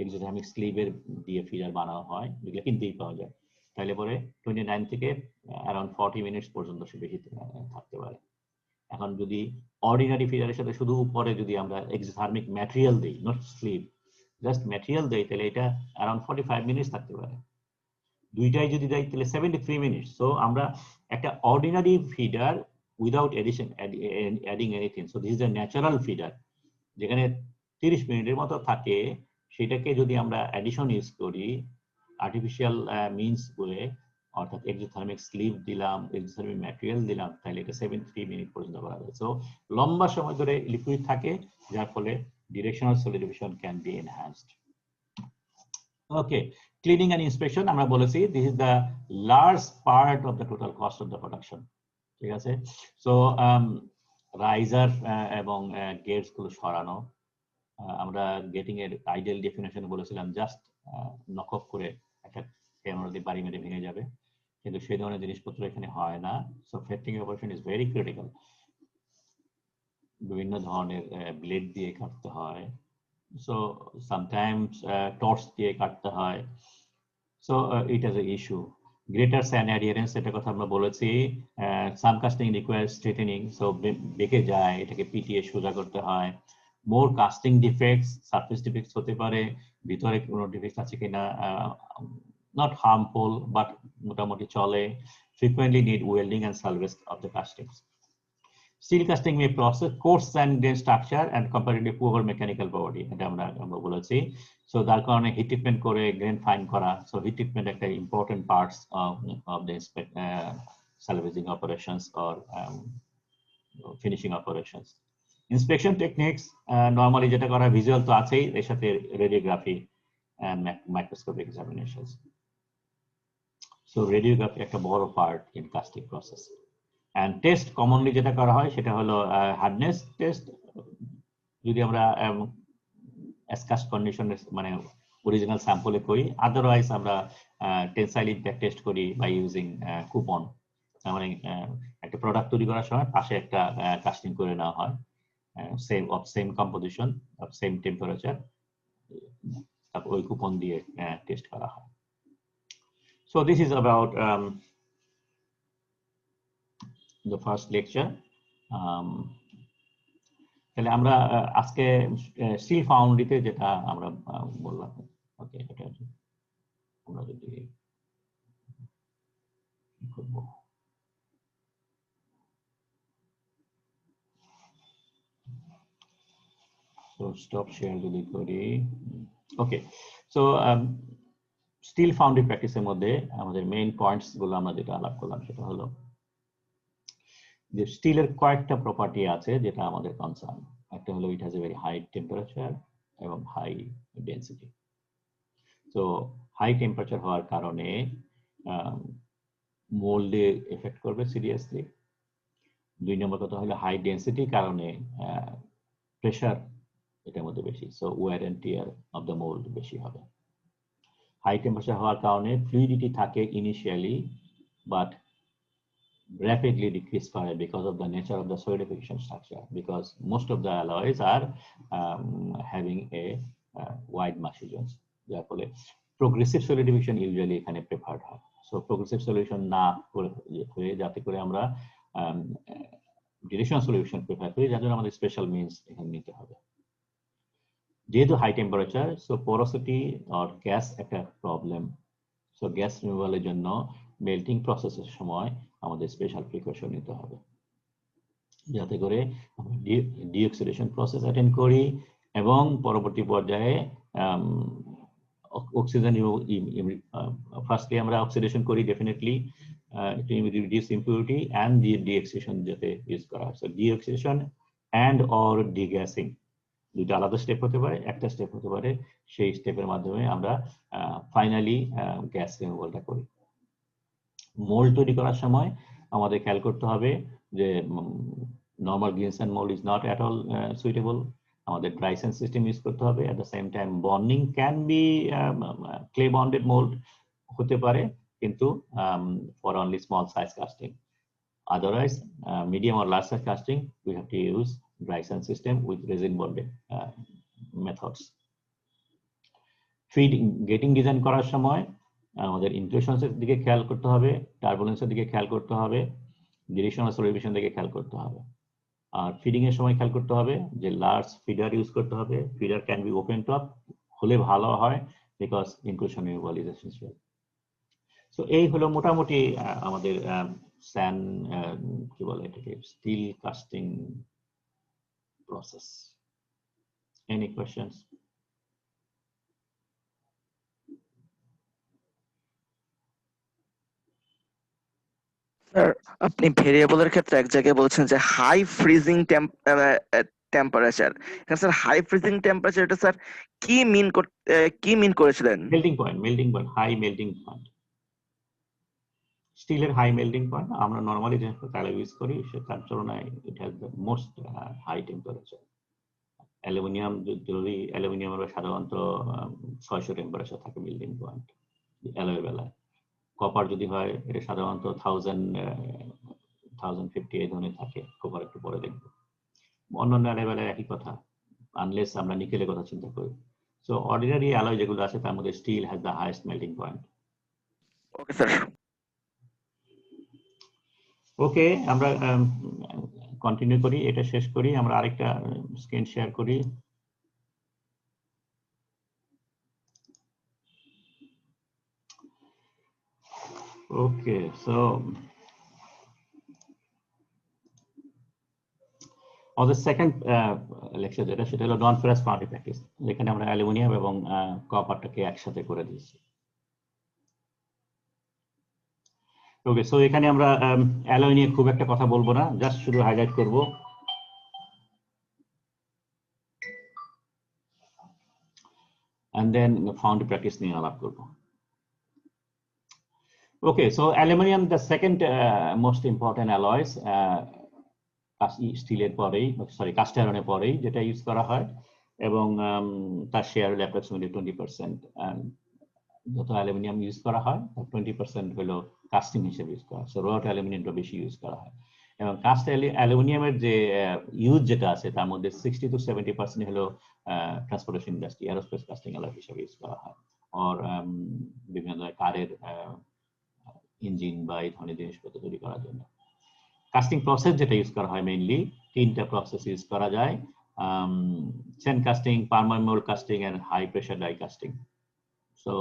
এক্সোথার্মিক স্লিভের দিয়ে ফিডার বানানো হয়, যেগুলো কিনতেই পাওয়া যায়, তাহলে পরে 29 থেকে অ্যারাউন্ড 40 মিনিটস পর্যন্ত সে বেশি থাকতে পারে। এখন যদি অর্ডিনারি ফিডারের সাথে শুধু উপরে যদি আমরা এক্সোথার্মিক ম্যাটেরিয়াল দিই, নট স্লিভ, জাস্ট ম্যাটেরিয়াল দেই, তাহলে এটা অ্যারাউন্ড 45 মিনিটস থাকতে পারে। দুইটাই যদি দেয় তাহলে 73 মিনিটস। সো আমরা একটা ordinary feeder without addition adding anything, so this is a natural feeder যেখানে 30 মিনিটের মতো থাকে, সেটাকে যদি আমরা অ্যাডিশন ইউজ করি আর্টিফিশিয়াল মিনস বলে, অর্থাৎ এক্সোথার্মিক স্লিভ দিলাম, এক্সোথার্মিক ম্যাটেরিয়াল দিলাম, তাহলে এটা 73 মিনিট পর্যন্ত করা যায়। সো লম্বা সময় ধরে লিকুইড থাকে, যার ফলে directional solidification can be enhanced. Okay, cleaning and inspection আমরা বলেছি this is the large part of the total cost of the production, ঠিক আছে। সো রাইজার এবং গেটস গুলো সরানো, আমরা গেটিং এর আইডিয়াল ডেফিনেশন বলেছিলাম জাস্ট নক অফ করে একটা ক্যামেরা দিয়ে বাড়ি মেরে ভেঙে যাবে, কিন্তু সেই ধরনের জিনিসপত্র এখানে হয় না। So fettling operation is very critical. বিভিন্ন ধরনের ব্লেড দিয়ে কাটতে হয়, so sometimes torch দিয়ে কাটতে হয়, so it is an issue. Greater sand adherence এটা কথা আমরা বলেছি। some casting requires straightening, so বেঁকে যায়, এটাকে পিটিয়ে সোজা করতে হয়। more casting defects, surface defects হতে পারে, ভিতরে কোনো ডিফেক্ট আছে কিনা, not harmful but মোটামুটি চলে। frequently need welding and salvage of the castings. Steel casting may process coarse sand grain structure and comparatively poor mechanical property, এটা আমরা বলেছি। সো তার কারণে হিট ট্রিটমেন্ট করে গ্রেন ফাইন করা, সো হিট ট্রিটমেন্ট একটা important parts of the salvaging operations or finishing operations. Inspection techniques normally যেটা করা ভিজুয়াল তো আছেই, এর সাথে radiography and microscopic examinations. So radiography একটা বড় part in casting process. And test commonly যেটা করা হয় সেটা হলো হার্ডনেস টেস্ট, যদি আমরা অ্যাসকাস্ট কন্ডিশনে মানে অরিজিনাল স্যাম্পলে করি, আদারওয়াইজ আমরা টেনসাইল ইম্প্যাক্ট টেস্ট করি বাই ইউজিং কুপন। মানে একটা প্রোডাক্ট তৈরি করার সময় পাশে একটা কাস্টিং করে নেওয়া হয়, same composition of same temperature, তারপর ওই কুপন দিয়ে টেস্ট করা হয়। So this is about the first lecture. তাহলে আমরা আজকে স্টিল ফাউন্ডারিতে যেটা আমরা বললাম, ওকে, এটা আমরা যদি করব, সো স্টপ শেয়ার যদি করি, ওকে। সো স্টিল ফাউন্ডারি প্র্যাকটিসের মধ্যে আমাদের মেইন পয়েন্টস গুলো আমরা যেটা আলাপ করলাম সেটা হলো যে স্টিলের কয়েকটা প্রপার্টি আছে যেটা আমাদের কনসার্ন। একটা হলো it has a very high temperature এবং হাই ডেন্সিটি। তো হাই টেম্পারেচার হওয়ার কারণে মোল্ডে এফেক্ট করবে সিরিয়াসলি। দুই নম্বর কথা হলো হাই ডেন্সিটি কারণে প্রেশার এটার মধ্যে বেশি, so wear and tear of the mould বেশি হবে। হাই টেম্পারেচার হওয়ার কারণে ফ্লুইডিটি থাকে initially, but rapidly decrease fire because of the nature of the solidification structure, because most of the alloys are having a wide mushy zones, যার ফলে progressive solidification usually এখানে preferred হয়। So progressive solution না হয়ে যাতে করে আমরা directional solution prefer করি, যার জন্য আমাদের স্পেশাল মিনস এখানে নিতে হবে। যেহেতু high temperature, so porosity or gas একটা প্রবলেম, সো গ্যাস রিমুভালের জন্য মেল্টিং প্রসেসের সময় আমাদের স্পেশাল প্রিকশন নিতে হবে, যাতে করে আমরা ডিঅক্সিডেশন প্রসেস অ্যাটেন্ড করি এবং পরবর্তী পর্যায়ে অক্সিজেন ফার্স্টলি আমরা অক্সিডেশন করি definitely to reduce impurity and de-oxidation যাতে ইউজ করা হয়। সো ডিঅক্সিডেশন অ্যান্ড অর ডিগ্যাসিং দুইটা আলাদা স্টেপ হতে পারে, একটা স্টেপ হতে পারে, সেই স্টেপের মাধ্যমে আমরা ফাইনালি গ্যাস রিমুভালটা করি। মোল্ড তৈরি করার সময় আমাদের খেয়াল করতে হবে যে normal green sand mould is not at all suitable, আমাদের ড্রাইসেন সিস্টেম ইউজ করতে হবে। At the same time bonding can be clay bonded mould হতে পারে, কিন্তু for only small size casting. Otherwise, medium or large size casting, we have to use dry sand system with resin bonded methods. Feed getting design করার সময় আমাদের ইনক্লুশনসের দিকে খেয়াল করতে হবে, টার্বুলেন্সের দিকে খেয়াল করতে হবে, ডিরেকশনাল সলিউশন দিকে খেয়াল করতে হবে। আর ফিডিং এর সময় খেয়াল করতে হবে যে লার্জ ফিডার ইউজ করতে হবে। Feeder can be open top হলে ভালো হয়, because inclusion removal is essential. So এই হলো মোটামুটি আমাদের স্যান্ড কি বলে এটাকে steel casting process. Any questions? Sir, আপনি ভেরিয়েবলের ক্ষেত্রে এক জায়গায় বলছেন যে high freezing temperature. Sir, high freezing temperature এটা স্যার কি মিন করেছিলেন? Melting point, high melting point. স্টিলের হাই মেল্টিং পয়েন্ট আমরা নর্মালি যে কালো ইউজ করি তার তুলনায় it has the most high temperature. Aluminium যদি অ্যালুমিনিয়ামের সাধারণত 600 টেম্পারেচার থাকে মেল্টিং পয়েন্ট অ্যালয়ের বেলায়। কপার যদি হয় এটা সাধারণত 1050 এই ধরনের থাকে, কপার একটু পরে দেখবো। অন্যান্য অ্যালয় বেলায় একই কথা, আনলেস আমরা নিকেলের কথা চিন্তা করি। সো অর্ডিনারি অ্যালয় যেগুলো আছে তার মধ্যে steel has the highest melting point. Okay sir. Okay, আমরা কন্টিনিউ করি, এটা শেষ করি। আমরা আরেকটা স্ক্রিন শেয়ার করি। ওকে, সো আমাদের সেকেন্ড লেকচার যেটা সেটা হলো নন ফেরাস ফাউন্ডারি প্র্যাকটিস, যেখানে আমরা অ্যালুমিনিয়াম এবং কপারটাকে একসাথে করে দিয়েছি। ওকে, সো এখানে আমরা অ্যালয় নিয়ে খুব একটা কথা বলবো না, জাস্ট শুধু হাইলাইট করব। and then foundry practice নিয়ে আলাপ করব। Okay, so aluminum, the second most important alloys, স্টিলের পরেই, সরি কাস্ট আয়রনের পরেই যেটা ইউজ করা হয়, এবং তার শেয়ার হলো অ্যাপ্রক্সিমেটলি 20%। যত অ্যালুমিনিয়াম ইউজ করা হয় 20% হলো কাস্টিং হিসেবে ইউজ করা হয়। সো রড অ্যালুমিনিয়ামটা বেশি ইউজ করা হয়, এবং কাস্ট অ্যালুমিনিয়ামের যে ইউজ যেটা আছে তার মধ্যে 60 to 70% হলো transportation industry, aerospace casting alloy হিসেবে ইউজ করা হয়, আর বিভিন্ন কারের ইঞ্জিন বা এই ধরনের জিনিসপত্র তৈরি করার জন্য। কাস্টিং প্রসেস যেটা ইউজ করা হয় মেইনলি তিনটা প্রসেস ইউজ করা যায়: sand casting, permanent mould casting and high pressure die casting. So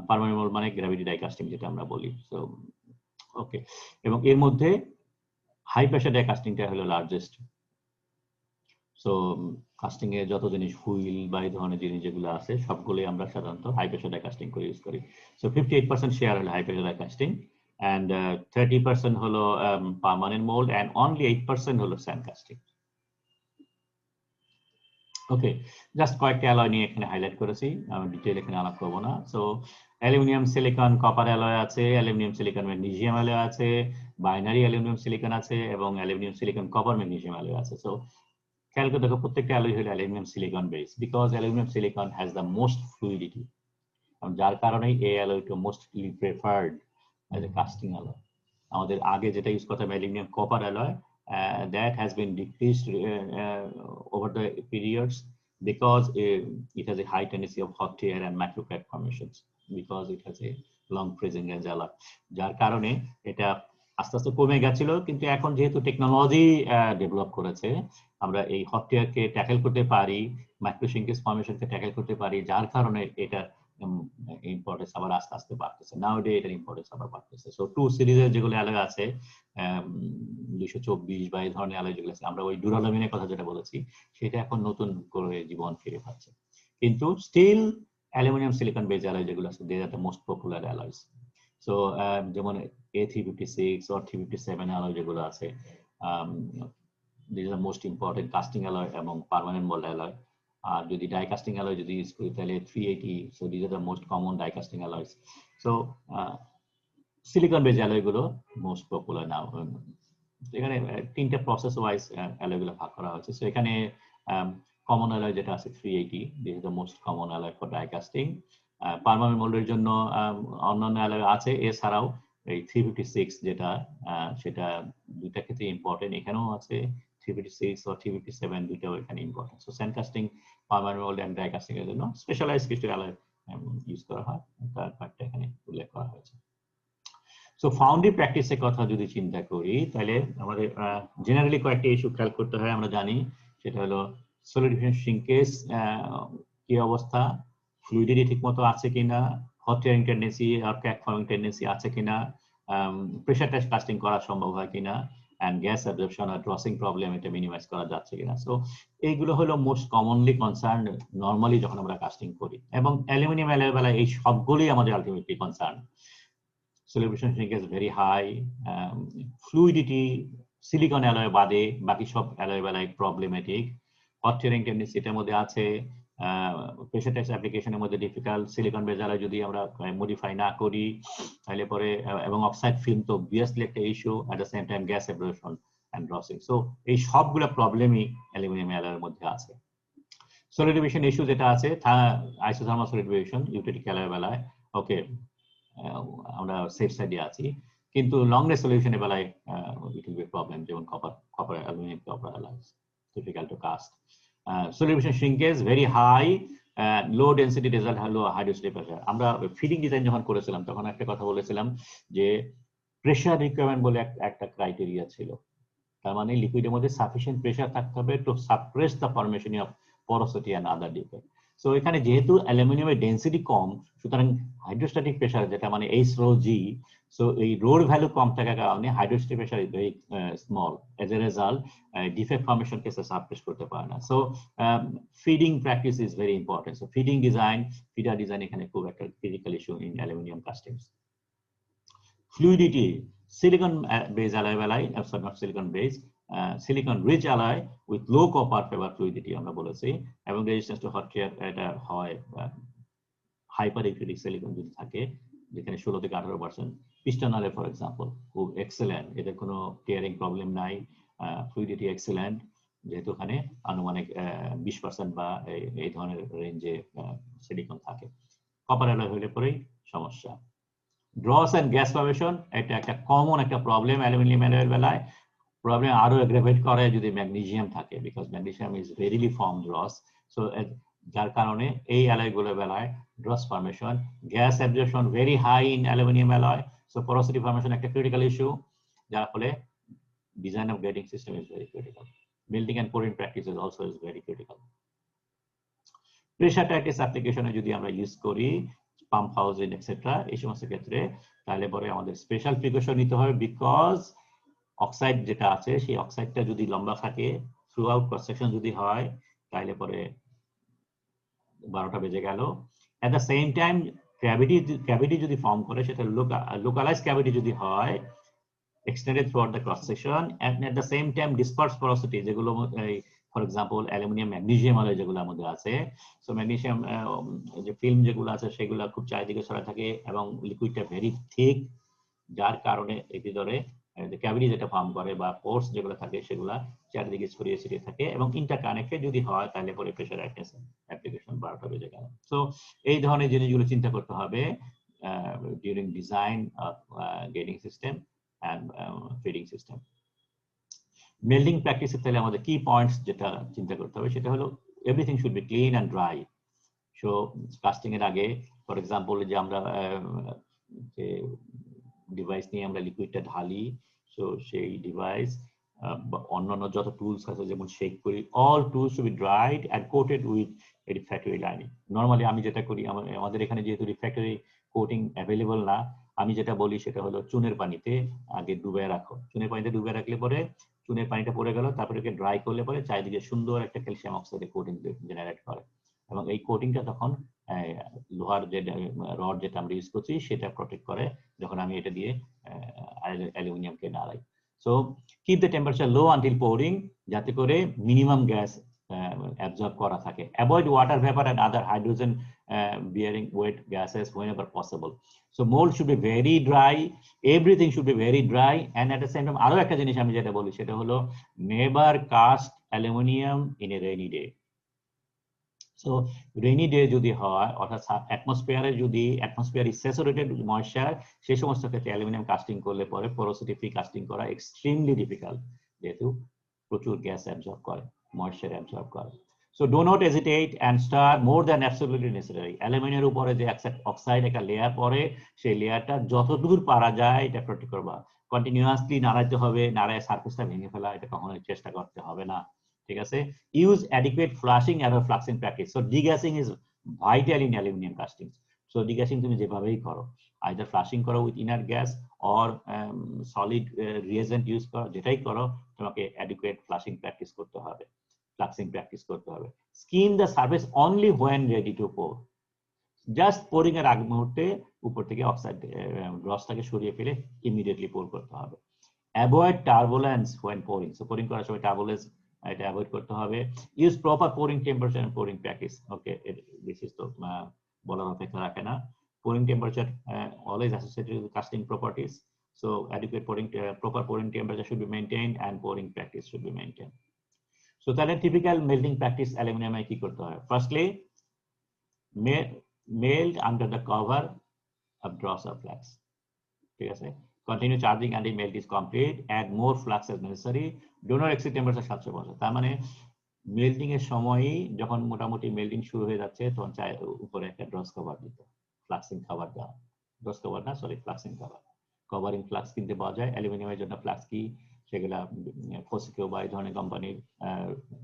permanent mould মানে গ্র্যাভিটি ডাই কাস্টিং যেটা আমরা বলি। সো ওকে, এবং এর মধ্যে হাই প্রেসার ডাই কাস্টিংটা হলো লার্জেস্ট। সো কাস্টিং এ যত জিনিস হুইল বা এই ধরনের জিনিস যেগুলো আছে সবগুলোই আমরা সাধারণত হাই প্রেসার ডাই কাস্টিং করে ইউজ করি। সো 58% শেয়ার হলো high pressure die casting, and 30% হলো permanent mold, and only 8% হলো sand casting. ওকে, জাস্ট কয়েকটা অ্যালয় নিয়ে এখানে হাইলাইট করেছি, আমি ডিটেইল এখানে আলাপ করব না। So aluminium silicon copper alloy আছে, অ্যালুমিনিয়াম সিলিকন ম্যাগনেসিয়াম অ্যালয় আছে, বাইনারি অ্যালুমিনিয়াম সিলিকন আছে, এবং aluminium silicon copper magnesium alloy আছে। সো খেয়াল করে দেখো প্রত্যেকটা অ্যালয় হলো aluminium silicon base, because aluminium silicon has the most fluidity, যার কারণেই এই অ্যালয়টা mostly preferred as a casting alloy. আমাদের আগে যেটা ইউজ করতাম aluminium copper alloy, that has been decreased over the periods, because it has a high tendency of hot tear and macro crack formations, because it has a long freezing range alloy, যার কারণে এটা আস্তে আস্তে কমে গেছিল। কিন্তু এখন যেহেতু টেকনোলজি ডেভেলপ করেছে, আমরা এই হট টিয়ারকে ট্যাকেল করতে পারি, মাইক্রো শিঙ্কেজ ফর্মেশনকে ট্যাকেল করতে পারি, যার কারণে এটা ইম্পর্টেন্স আবার আস্তে আস্তে বাড়তেছে। নাউডে এটার ইম্পর্টেন্স আবার বাড়তেছে। সো 2 সিরিজের যেগুলো অ্যালয় আছে 224 বা এই ধরনের অ্যালয় যেগুলো আছে, আমরা ওই ডুরালামিনের কথা যেটা বলেছি সেটা এখন নতুন করে জীবন ফিরে পাচ্ছে। কিন্তু steel aluminium silicon base alloy যেগুলো আছে they are the most popular alloys. So যেমন A356 or 357 অ্যালয় যেগুলো আছে, these are the most important casting alloy এবং পার্মানেন্ট মোল্ড অ্যালয়। আর যদি ডাই কাস্টিং অ্যালয় যদি ইউজ করি তাহলে 380, so these are the most common die casting alloys. So silicon base অ্যালয়গুলো most popular now. এখানে তিনটা প্রসেস ওয়াইজ অ্যালয়গুলো ভাগ করা হয়েছে। সো এখানে কমন অ্যালয় যেটা আছে 380, this is the most common alloy for die casting. Permanent মোল্ডের জন্য অন্যান্য অ্যালয় আছে, এছাড়াও এই 356 যেটা সেটা দুইটা ক্ষেত্রে ইম্পর্টেন্ট, এখানেও আছে 356 ও 357 দুইটাও এখানে important. So sand casting, permanent mould and die casting এর জন্য স্পেশালাইজড কিছু অ্যালয় ইউজ করা হয়, তার কয়েকটা এখানে উল্লেখ করা হয়েছে। সো ফাউন্ডারি প্র্যাকটিসের কথা যদি চিন্তা করি তাহলে আমাদের জেনারেলি কয়েকটা ইস্যু খেয়াল করতে হয়, আমরা জানি সেটা হলো সলিডিফিকেশন শ্রিঙ্কেজ কি অবস্থা, ফ্লুইডিটি ঠিকমতো আছে কিনা, হট টিয়ারিং টেন্ডেন্সি আর ক্র্যাক ফর্মিং টেন্ডেন্সি আছে কিনা, প্রেসার টেস্ট কাস্টিং করা সম্ভব হয় কিনা, and gas absorption আর ড্রসিং প্রবলেম এটা মিনিমাইজ করা যাচ্ছে কিনা। সো এইগুলো হলো মোস্ট কমনলি কনসার্ন নর্মালি যখন আমরা কাস্টিং করি, এবং অ্যালুমিনিয়াম অ্যালয়ের বেলায় এই সবগুলোই আমাদের ultimately concern. Solution shrinkage very high, fluidity silicon alloy বাদে বাকি সব অ্যালয় বেলায় প্রবলেমেটিক, হট টিয়ারিং টেন্ডেন্সি এটার মধ্যে আছে, প্রেসার টেস্ট অ্যাপ্লিকেশনের মধ্যে ডিফিকাল্ট, সিলিকন বেজ অ্যালয় যদি আমরা মডিফাই না করি তাহলে পরে, এবং অক্সাইড ফিল্ম তো অবভিয়াসলি একটা issue, at the same time gas absorption and drossing. So এই সবগুলো প্রবলেমই অ্যালুমিনিয়াম অ্যালয়ের মধ্যে আছে। সলিডিফিকেশন ইস্যু যেটা আছে আইসোথার্মাল সলিডিফিকেশন ইউটিলিটি অ্যালয় বেলায় ওকে আমরা সেফ সাইডে আছি, কিন্তু লং রেঞ্জ সলিউশনের বেলায় ইট উইল বি প্রবলেম, যেমন copper aluminium copper alloys difficult to cast. Solution shrinkage very high, low density result হলো হাইড্রোস্টেটি প্রেসার। আমরা ফিডিং ডিজাইন যখন করেছিলাম তখন একটা কথা বলেছিলাম যে প্রেসার রিকোয়ারমেন্ট বলে একটা ক্রাইটেরিয়া ছিল, তার মানে লিকুইডের মধ্যে সাফিসিয়েন্ট প্রেসার থাকতে হবে to suppress the formation of porosity and other defect. So এখানে যেহেতু অ্যালুমিনিয়ামের ডেন্সিটি কম, সুতরাং হাইড্রোস্ট্যাটিক প্রেসার যেটা মানে এইচ রো জি, সো এই রোর ভ্যালু কম থাকার কারণে hydrostatic pressure is very small, as a result defect formation কেসে সাপ্রেস করতে পারে না। So feeding practice is very important. So feeding design, feeder design এখানে খুব একটা critical issue in aluminium castings. Fluidity, silicon base alloy বেলায়, sorry not silicon base, silicon rich alloy with low copper favor fluidity আমরা বলেছি, এবং resistance too hot টিয়ার এটা হয় hyper ইউটিলিক silicon যদি থাকে যেখানে 16 থেকে 18%, পিস্টন অ্যালয় ফর এক্সাম্পল খুব এক্সেলেন্ট, এদের কোনো টিয়ারিং প্রবলেম নাই, ফ্লুইডিটি এক্সেলেন্ট, যেহেতু ওখানে আনুমানিক 20% বা এই ধরনের রেঞ্জে সিলিকন থাকে। কপার অ্যালয় হলে পরেই সমস্যা। ড্রস এন্ড গ্যাস ফরমেশন এটা একটা কমন একটা প্রবলেম অ্যালুমিনিয়াম অ্যালয়ের বেলায়, প্রবলেম আরো এগ্রাভেট করে যদি ম্যাগনেসিয়াম থাকে, because magnesium is readily form dross. So যার কারণে এই অ্যালয়গুলোর বেলায় dross formation, gas absorption very high in aluminium alloy, so porosity formation একটা ক্রিটিক্যাল ইস্যু, যার ফলে design of gating system is very critical. Melting and pouring practice is also is very critical. Pressure tightness অ্যাপ্লিকেশনে যদি আমরা use করি pump housing etcetera, এই সমস্ত ক্ষেত্রে তাহলে পরে আমাদের স্পেশাল প্রিকশন নিতে হবে, বিকজ অক্সাইড যেটা আছে সেই অক্সাইডটা যদি লম্বা থাকে, থ্রু আউট ক্রস সেকশন যদি হয় তাহলে পরে 12টা বেজে গেল। At the same time cavity যদি ফর্ম করে সেটা লোকালাইজ ক্যাভিটি যদি হয় extended throughout the cross section, and at the same time dispersed porosity যেগুলো ফর এক্সাম্পল অ্যালুমিনিয়াম ম্যাগনেসিয়াম আলয় যেগুলো আমাদের আছে, সো ম্যাগনেসিয়াম যে ফিল্ম যেগুলো আছে সেগুলো খুব চারিদিকে ছড়া থাকে এবং লিকুইডটা ভেরি থিক, যার কারণে এটি ধরে ক্যাভিটি যেটা ফর্ম করে বা পোর্স যেগুলো থাকে সেগুলো চারিদিকে ছড়িয়ে ছিটিয়ে থাকে, এবং ইন্টারকানেক্টেড যদি হয় তাহলে পরে প্রেসার অ্যাপ্লিকেশন 12টা বেজে গেল। সো এই ধরনের জিনিসগুলো চিন্তা করতে হবে during design of getting system and feeding system. Melting practice তাহলে আমাদের কি পয়েন্টস যেটা চিন্তা করতে হবে সেটা হলো everything should be clean and dry. So casting এর আগে ফর এক্সাম্পল যে আমরা যে ডিভাইস নিয়ে আমরা লিকুইডটা ঢালি, সো সেই ডিভাইস অন্যান্য যত টুলস আছে যেমন শেক করি, all tools to be dried and coated with refractory lining. Normally আমি যেটা করি, আমাদের এখানে যেহেতু রিফ্র্যাক্টরি কোটিং অ্যাভেলেবল না, আমি যেটা বলি সেটা হলো চুনের পানিতে আগে ডুবে রাখো। চুনের পানিতে ডুবে রাখলে পরে চুনের পানিটা পড়ে গেল, তারপরে একে ড্রাই করলে পরে চারিদিকে সুন্দর একটা ক্যালসিয়াম অক্সাইডের কোটিং জেনারেট করে, এবং এই কোটিংটা তখন লোহার যে রড যেটা আমরা ইউজ করছি সেটা প্রোটেক্ট করে যখন আমি এটা দিয়ে অ্যালুমিনিয়ামকে নাড়াই। So keep the temperature low until pouring, যাতে করে মিনিমাম গ্যাস absorb করা থাকে। Avoid water vapor and other hydrogen bearing wet gases whenever possible. So mold should be very dry, everything should be very dry and at the same time আরো একটা জিনিস আমি যেটা বলি সেটা হলো never cast aluminium in a rainy day. So rainy day যদি হয় অর্থাৎ অ্যাটমসফিয়ারে যদি atmosphere is saturated with moisture, সেই সমস্ত ক্ষেত্রে অ্যালুমিনিয়াম কাস্টিং করলে পরে পোরোসিটি ফ্রি কাস্টিং করা এক্সট্রিমলি ডিফিকাল্ট, যেহেতু প্রচুর গ্যাস অ্যাবজর্ব করে, ময়েশ্চার অ্যাবজর্ব করে। So do not hesitate and start more than absolutely necessary. অ্যালুমিনিয়ামের উপরে যে অক্সাইড একটা লেয়ার পরে, সেই লেয়ারটা যতদূর পারা যায় এটা প্রোটেক্ট করবা। কন্টিনিউয়াসলি নাড়াইতে হবে, নাড়ায় সারফেসটা ভেঙে ফেলা এটা কখনোই চেষ্টা করতে হবে না, ঠিক আছে? Use adequate flushing and fluxing practice. So degassing is vital in aluminium casting. So degassing তুমি যেভাবেই করো, আইদার ফ্লাশিং করো with inert gas or solid reagent use করো, যেটাই করো তোমাকে অ্যাডিকুয়েট ফ্লাশিং প্র্যাকটিস করতে হবে, ফ্লাক্সিং প্র্যাকটিস করতে হবে। Skin the surface only when ready to poor. Just pouring এর আগ মুহূর্তে উপর থেকে অক্সাইড গ্রসটাকে সরিয়ে ফেলে ইমিডিয়েটলি পোর করতে হবে। Avoid turbulence when pouring. So pouring করার সময় টার্বুলেন্স এটা অ্যাভয়েড করতে হবে। Use proper pouring temperature and pouring practice. Okay, this is তো বলার অপেক্ষা রাখে না। Pouring temperature always associated with casting properties. So adequate pouring, proper pouring temperature should be maintained and pouring practice should be maintained. So তাহলে typical melting practice অ্যালুমিনিয়ামে কি করতে হয়? Firstly melt under the cover of dross of flux, ঠিক আছে? Continue charging until melt is complete. Add more flux as necessary. Do not exceed temperature 750। তার মানে melting এর সময়ই যখন মোটামুটি মেল্টিং শুরু হয়ে যাচ্ছে তখন চাই উপরে একটা ড্রস কভার দিতে, ফ্লাক্সিং কভার দেওয়া। ড্রস কভার না, সরি, ফ্লাক্সিং কভার। কভারিং ফ্লাক্স কিনতে পাওয়া যায় অ্যালুমিনিয়ামের জন্য। ফ্লাক্স কি, সেগুলা ফসিকেও বা এই ধরনের কোম্পানির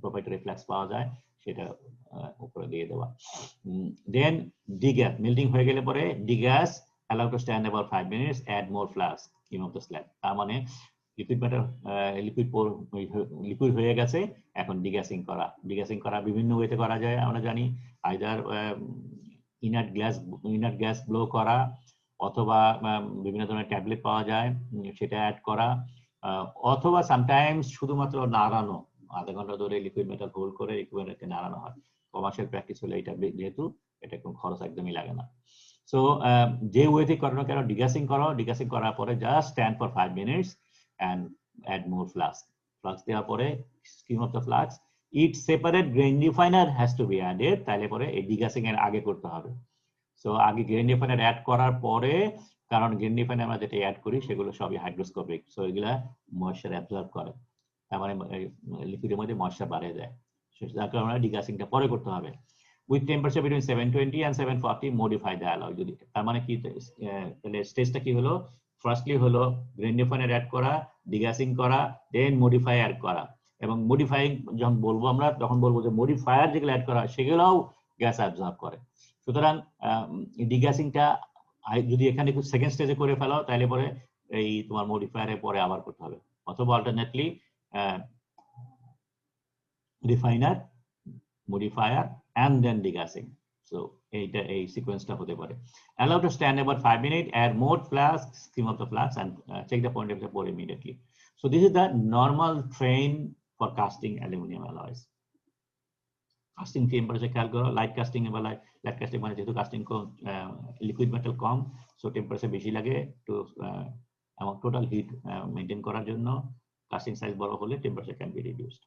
প্রোপ্রাইটারি ফ্লাক্স পাওয়া যায়, সেটা উপরে দিয়ে দেওয়া। দেন ডিগ্যাস, মেল্টিং হয়ে গেলে পরে ডিগ্যাস, allow to stand about 5 minutes, add more flux, skim of the slab। তার মানে লিকুইড ম্যাটার, লিকুইড হয়ে গেছে, এখন ডিগ্যাসিং করা। ডিগ্যাসিং করা বিভিন্ন ওয়েতে করা যায় আমরা জানি। আইদার ইনার্ট গ্যাস ব্লো করা, অথবা বিভিন্ন ধরনের ট্যাবলেট পাওয়া যায় সেটা অ্যাড করা, অথবা সামটাইমস শুধুমাত্র নাড়ানো, আধা ঘন্টা ধরে লিকুইড মেটাল হোল্ড করে লিকুইড মেটালকে নাড়ানো হয়। কমার্শিয়াল প্র্যাকটিস হলে এটা, যেহেতু এটা কোনো খরচ একদমই লাগে না। সো যে ওয়েতে করো না কেন ডিগ্যাসিং করো, ডিগ্যাসিং করার পরে just stand for 5 minutes and add more flux। Flux দেওয়ার পরে skim off the flux, it separate grain refiner has to be added. তাহলে পরে এই ডিগ্যাসিং এর আগে করতে হবে। সো আগে গ্রেইন রিফাইনার অ্যাড করার পরে, কারণ গ্রেইন রিফাইনার আমরা যেটা অ্যাড করি সেগুলো সবই হাইড্রোস্কোপিক, সো এগুলা ময়েশ্চার অ্যাবজর্ব করে, তার মানে লিকুইডের মধ্যে ময়েশ্চার বাড়িয়ে দেয়। যার কারণে ডিগ্যাসিংটা পরে করতে হবে। With temperature between 720 and 740, modify the alloy। যদি তার মানে কি, তাহলে স্টেজটা কি হলো? ফার্স্টলি হলো গ্রেইন রিফাইনার অ্যাড করা, ডিগ্যাসিং করা, দেন মডিফাই অ্যাড করা। এবং মডিফাইং যখন বলবো আমরা, তখন বলবো যে মডিফায়ার যেগুলো অ্যাড করা হয় সেগুলোও গ্যাস অ্যাবজর্ব করে। সুতরাং ডিগ্যাসিংটা যদি এখানে সেকেন্ড স্টেজে করে ফেলো, তাহলে পরে এই তোমার মডিফায়ারে পরে আবার করতে হবে, অথবা alternately refiner, modifier and then degassing। So এইটা এই সিকোয়েন্সটা হতে পারে। Allow to stand about 5 minutes, add more flux, skim of the flux, and check the point temperature, pour immediately। So this is the normal train for casting aluminum alloys। Casting temperature খেয়াল করো, light casting এ বলা, light casting মানে যেহেতু casting liquid metal কম, so temperature বেশি লাগে তো এবং total hit maintain করার জন্য কাস্টিং সাইজ বড় হলে temperature can be reduced.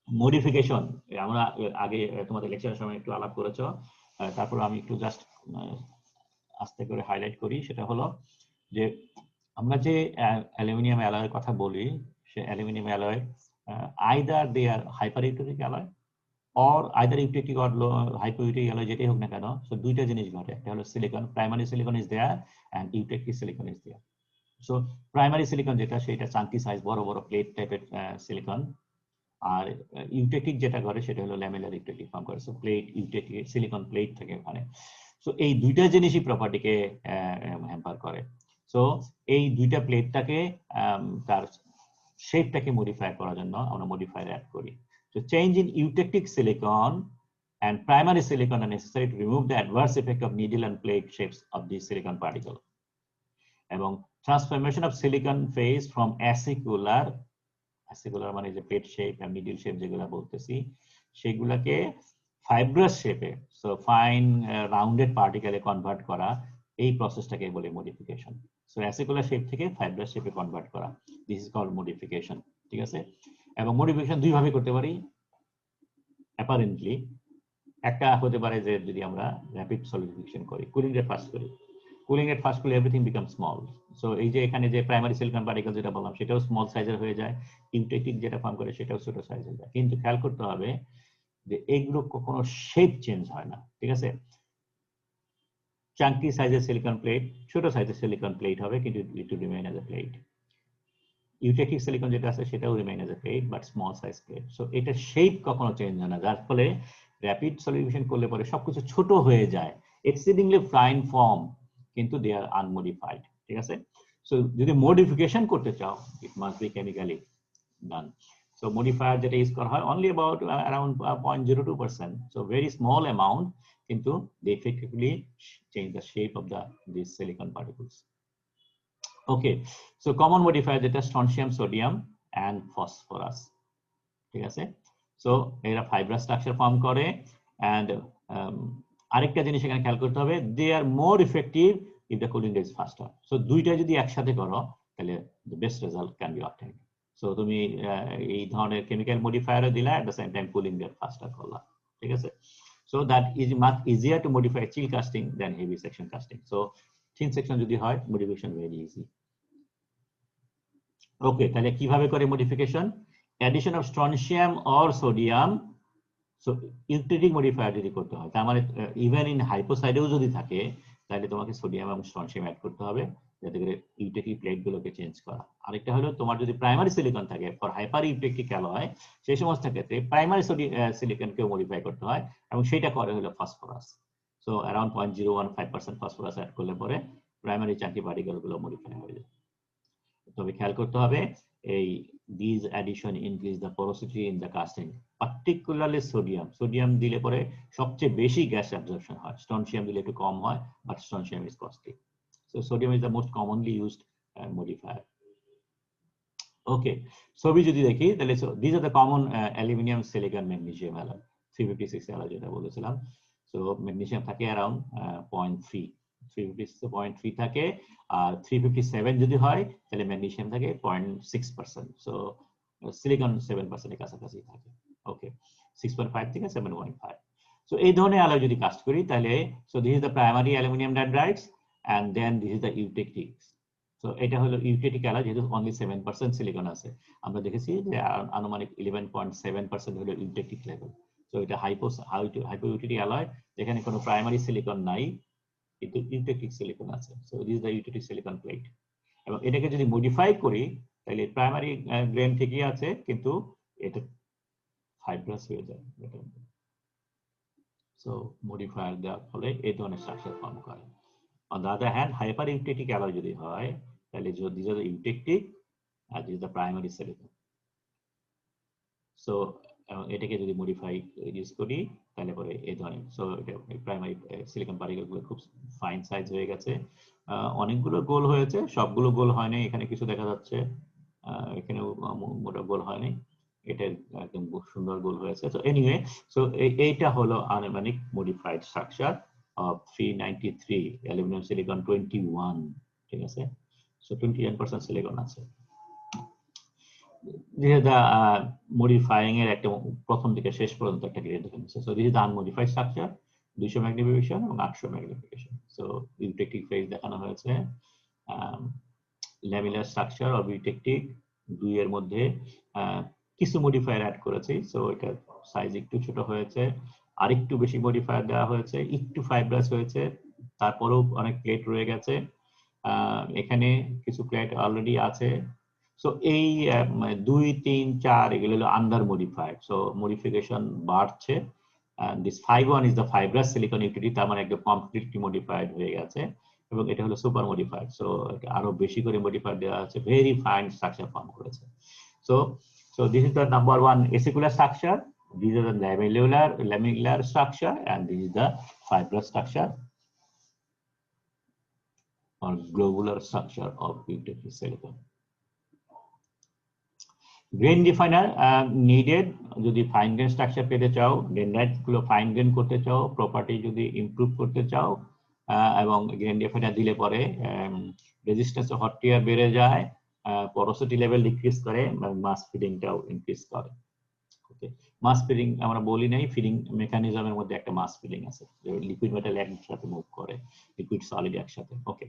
Modification আমরা আগে তোমাদের লেকচারের সময় একটু আলাপ করেছো, তারপর আমি একটু জাস্ট আস্তে করে হাইলাইট করি। সেটা হলো যে আমরা যে অ্যালুমিনিয়াম অ্যালয়ের কথা বলি, সে aluminium alloy either they are hyper eutectic alloy or either eutectic or hyper eutectic alloy, যেটাই হোক না কেন। সো দুইটা জিনিস ঘটে, একটা হলো silicon, primary silicon is there and eutectic silicon is there. So primary silicon যেটা, সেটা চাঙ্কি সাইজ, বড় বড় প্লেট টাইপের সিলিকন। আর ইউটেটিক যেটা করে সেটা হলো ল্যামেলার ইউটেটিক ফর্ম করে। So plate eutectic silicon plate থাকে ওখানে। সো এই দুইটা জিনিসই প্রপার্টিকে হ্যাম্পার করে। সো এই দুইটা প্লেটটাকে তার শেপটাকে মডিফাই করার জন্য আমরা মডিফায়ার অ্যাড করি। So change in eutectic silicon and primary silicon are necessary to remove the adverse effect of needle and plate shapes of the silicon particle। এবং transformation of silicon phase from acicular মানে যে plate shape আর middle shape যেগুলো বলতেছি, সেগুলোকে fibrous শেপে, so fine rounded পার্টিকেলে convert করা, এই প্রসেসটাকে বলে মডিফিকেশন। সো অ্যাসিকুলার শেপ থেকে ফাইব্রাস শেপে কনভার্ট করা, দিস ইজ কল্ড মডিফিকেশন। ঠিক আছে, এবং মডিফিকেশন দুই ভাবে করতে পারি অ্যাপারেন্টলি। একটা হতে পারে যে যদি আমরা র্যাপিড সলিডিফিকেশন করি, কুলিং রেট ফাস্ট করি, কুলিং রেট ফাস্ট করলে এভরিথিং বিকাম স্মল। সো এই যে এখানে যে প্রাইমারি সিলিকন পার্টিকেল যেটা বললাম সেটাও স্মল সাইজের হয়ে যায়, ইউটেটিক যেটা ফর্ম করে সেটাও ছোট সাইজ হয়ে যায়। কিন্তু খেয়াল করতে হবে যে এইগুলো কখনো শেপ চেঞ্জ হয় না। ঠিক আছে, চাঙ্কি সাইজের সিলিকন প্লেট ছোট সাইজের সিলিকন প্লেট হবে, কিন্তু it will remain as a plate. Eutectic silicon যেটা আছে সেটাও remain as a plate, but small size plate. So এটা শেপ কখনো চেঞ্জ হয় না, যার ফলে র্যাপিড সলিউশন করলে পরে সবকিছু ছোট হয়ে যায়, এক্সিডিংলি ফাইন ফর্ম, কিন্তু দে আর আনমডিফাইড। ঠিক আছে, সো যদি মডিফিকেশন করতে চাও it must be chemically done. So modifier যেটা ইউজ করা হয় only about around 0.02%, so very small amount, কিন্তু they effectively change the shape of these silicon particles. Okay, so common modifier যেটা strontium, sodium and phosphorus. ঠিক আছে, so এরা fibrous structure form করে, and আরেকটা জিনিস এখানে খেয়াল করতে হবে, they are more effective if the cooling rate is faster. So দুইটা যদি একসাথে করো তাহলে the best result can be obtained. So তুমি এই ধরনের কেমিক্যাল মডিফায়ারও দিলা, at the same time cooling rate faster করলা। ঠিক আছে, so that is much easier to modify chill casting then heavy section casting. So thin section যদি হয় মডিফিকেশন ভেরি ইজি। ওকে, তাহলে কিভাবে করে modification? Addition of strontium or sodium. So eutectic modifier যদি করতে হয়, তার মানে ইভেন ইন হাইপোসাইডেও যদি থাকে তাহলে তোমাকে সোডিয়াম এবং স্ট্রনশিয়াম অ্যাড করতে হবে, যাতে করে ইউটেটিক প্লেট গুলোকে চেঞ্জ করা। আরেকটা হলো তোমার যদি প্রাইমারি সিলিকন থাকে ফর হাইপার ইউটেটিক অ্যালয়, সেই সমস্ত ক্ষেত্রে প্রাইমারি সিলিকনকেও মডিফাই করতে হয়, এবং সেটা করে হলো phosphorus. So around 0.015% phosphorus add করলে পরে প্রাইমারি চাঙ্কি পার্টিকেল গুলো মডিফাই হয়ে যায়। তবে খেয়াল করতে হবে এই these addition increase the porosity in the casting, particularly sodium. Sodium দিলে পরে সবচেয়ে বেশি গ্যাস অ্যাবজর্পশন হয়, স্ট্রনশিয়াম দিলে একটু কম হয়, but strontium is costly. So sodium is the most commonly used modifier. Okay, ছবি যদি দেখি তাহলে these are the common aluminum, silicon, magnesium alloy, 356 alloy যেটা বলেছিলাম। So magnesium থাকে around 0.3, 356.3 থাকে, আর 357 যদি হয় তাহলে ম্যাগনেসিয়াম থাকে 0.6%, সো সিলিকন 7% এর কাছাকাছি থাকে। ওকে, 6.5 থেকে 7.5। সো এই ধরনের অ্যালয় যদি কাস্ট করি তাহলে, so this is the primary aluminium dendrites, and then this is the eutectics. So এটা হলো ইউটেটিক অ্যালয়, যেহেতু অনলি 7% সিলিকন আছে। আমরা দেখেছি যে আনুমানিক 11.7% হলো ইউটেটিক লেভেল। সো এটা হাইপো ইউটেটিক অ্যালয়, যেখানে কোনো প্রাইমারি সিলিকন নাই কিন্তু ইউটেটিক সিলিকন আছে। So this is the eutectic silicon plate. এবং এটাকে যদি মডিফাই করি তাহলে প্রাইমারি গ্রেন ঠিকই আছে, কিন্তু এটা ফাইব্রাস হয়ে যায়। সো মডিফায়ার দেওয়ার ফলে এই ধরনের স্ট্রাকচার ফর্ম করে। On the other hand hyper eutectic alloy যদি হয় তাহলে দিস ইজ দ্য ইউটেটিক আর this is the primary silicon. So এটাকে যদি মডিফাই ইউজ করি তাহলে পরে এই ধরনের, সো এটা প্রাইমারি সিলিকন পার্টিকেল গুলো খুব ফাইন সাইজ হয়ে গেছে। অনেকগুলো গোল হয়েছে, সবগুলো গোল হয়নি, এখানে কিছু দেখা যাচ্ছে, এখানেও মোটা গোল হয়নি, এটা একদম খুব সুন্দর গোল হয়েছে। তো এনিওয়ে, সো এইটা হলো আনুমানিক modified structure of 393 aluminium silicon 21। ঠিক আছে, সো 21% সিলিকন আছে। যেটা মডিফাইং এর একটা প্রথম থেকে শেষ পর্যন্ত একটা গ্রেড দেখে নিচ্ছে। So this is unmodified structure, 200 magnification এবং 800 ম্যাগনিফিকেশন। সো ইউটেটিক ফেজ দেখানো হয়েছে, ল্যামিলার স্ট্রাকচার অফ ইউটেটিক 2 এর মধ্যে কিছু মডিফায়ার অ্যাড করেছি। সো এটা সাইজ একটু ছোট হয়েছে, আরেকটু বেশি মডিফায়ার দেওয়া হয়েছে, একটু ফাইব্রাস হয়েছে, তারপরেও অনেক প্লেট রয়ে গেছে, এখানে কিছু প্লেট অলরেডি আছে। সো এই 2, 3, 4 এগুলো হলো আন্ডার মডিফাইড। সো মডিফিকেশন বাড়ছে, this 5.1 is the fibrous silicon utility, তার মানে একদম কমপ্লিটলি মডিফাইড হয়ে গেছে, এবং এটা হলো সুপার মডিফাইড। সো আরো বেশি করে মডিফাইড দেওয়া আছে, ভেরি ফাইন স্ট্রাকচার ফর্ম করেছে। So this is the number 1 acicular structure, these are the lamellar structure, and this is the fibrous structure or globular structure of eutectic silicon. Grain refiner needed, যদি fine grain structure পেতে চাও, dendrite গুলো fine grain করতে চাও, property যদি improve করতে চাও, এবং গ্রেন ডিফাইনার দিলে পরে রেজিস্ট্যান্স অফ হট টিয়ার বেড়ে যায়, পোরোসিটি লেভেল ডিক্রিজ করে, মাস ফিডিংটাও ইনক্রিজ করে। ওকে, মাস ফিডিং আমরা বলি নাই, ফিডিং মেকানিজমের মধ্যে একটা মাস ফিডিং আছে, লিকুইড মেটাল একসাথে মুভ করে, লিকুইড সলিড একসাথে। ওকে,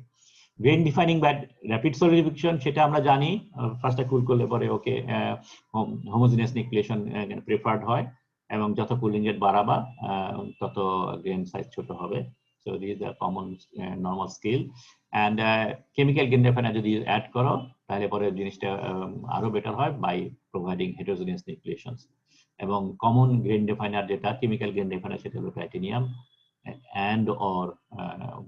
গ্রেন ডিফাইনিং বা র্যাপিড সলিডিফিকেশন সেটা আমরা জানি, ফার্স্টে কুল করলে পরে ওকে হোমোজিনিয়াস নিউক্লিয়েশন প্রেফার্ড হয়, এবং যত কুলিং রেট বাড়াবা তত গ্রেন সাইজ ছোট হবে। So this are common normal scale. And chemical grain refiner যদি অ্যাড করো তাহলে পরে জিনিসটা আরো বেটার হয় বাই প্রোভাইডিং হেটেরোজিনিয়াস নিউক্লিয়েশনস। এবং কমন গ্রেন ডিফাইনার যেটা কেমিক্যাল গ্রেন ডিফাইনার সেটা হলো titanium and or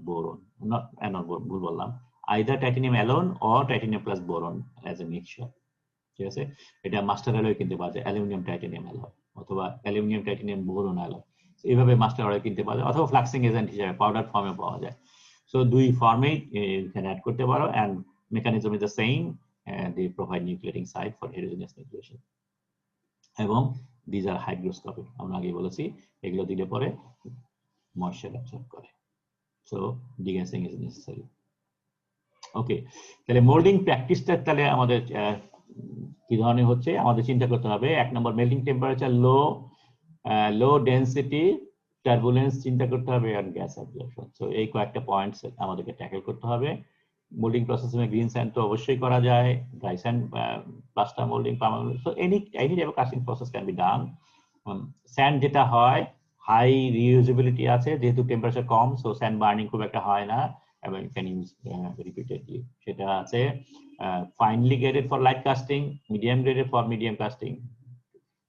boron, not and or ভুল বললাম, either titanium alone or titanium plus boron as a mixture। ঠিক আছে, এটা মাস্টার অ্যালয় কিনতে পাওয়া যায়, অ্যালুমিনিয়াম টাইটেনিয়াম অ্যালয় অথবা অ্যালুমিনিয়াম টাইটেনিয়াম বোরন অ্যালয়, এইভাবে মাস্টার অ্যালয় কিনতে পাওয়া যায়, অথবা ফ্লাক্সিং এজেন্ট হিসেবে পাউডার ফর্মে পাওয়া যায়। সো দুই ফর্মে অ্যাড করতে পারো, and mechanism is the same, they provide nucleating site for heterogeneous nucleation, এবং these are hygroscopic, আমরা আগে বলেছি এগুলো দিলে পরে ময়েশ্চার অ্যাবসর্ব করে। So degassing is necessary. Okay, তাহলে মোল্ডিং প্র্যাকটিসটা তাহলে আমাদের কি ধরনের হচ্ছে, আমাদের চিন্তা করতে হবে। এক নম্বর, মেল্টিং টেম্পারেচার লো ডেনসিটি টার্বুলেন্স চিন্তা করতে হবে, আর গ্যাস অ্যাবজর্পশন। সো এই কয়েকটা পয়েন্টস আমাদেরকে ট্যাকেল করতে হবে। মোল্ডিং প্রসেসে গ্রিন স্যান্ড তো অবশ্যই করা যায়, dry sand, plaster moulding, permanent, so any type of casting process can be done. Sand যেটা হয় হাই রিউজেবিলিটি আছে, যেহেতু টেম্পারেচার কম, সো স্যান্ড বার্নিং খুব একটা হয় না, এবং you can use repeatedly, সেটা আছে। Finely graded for light casting, medium graded for medium casting,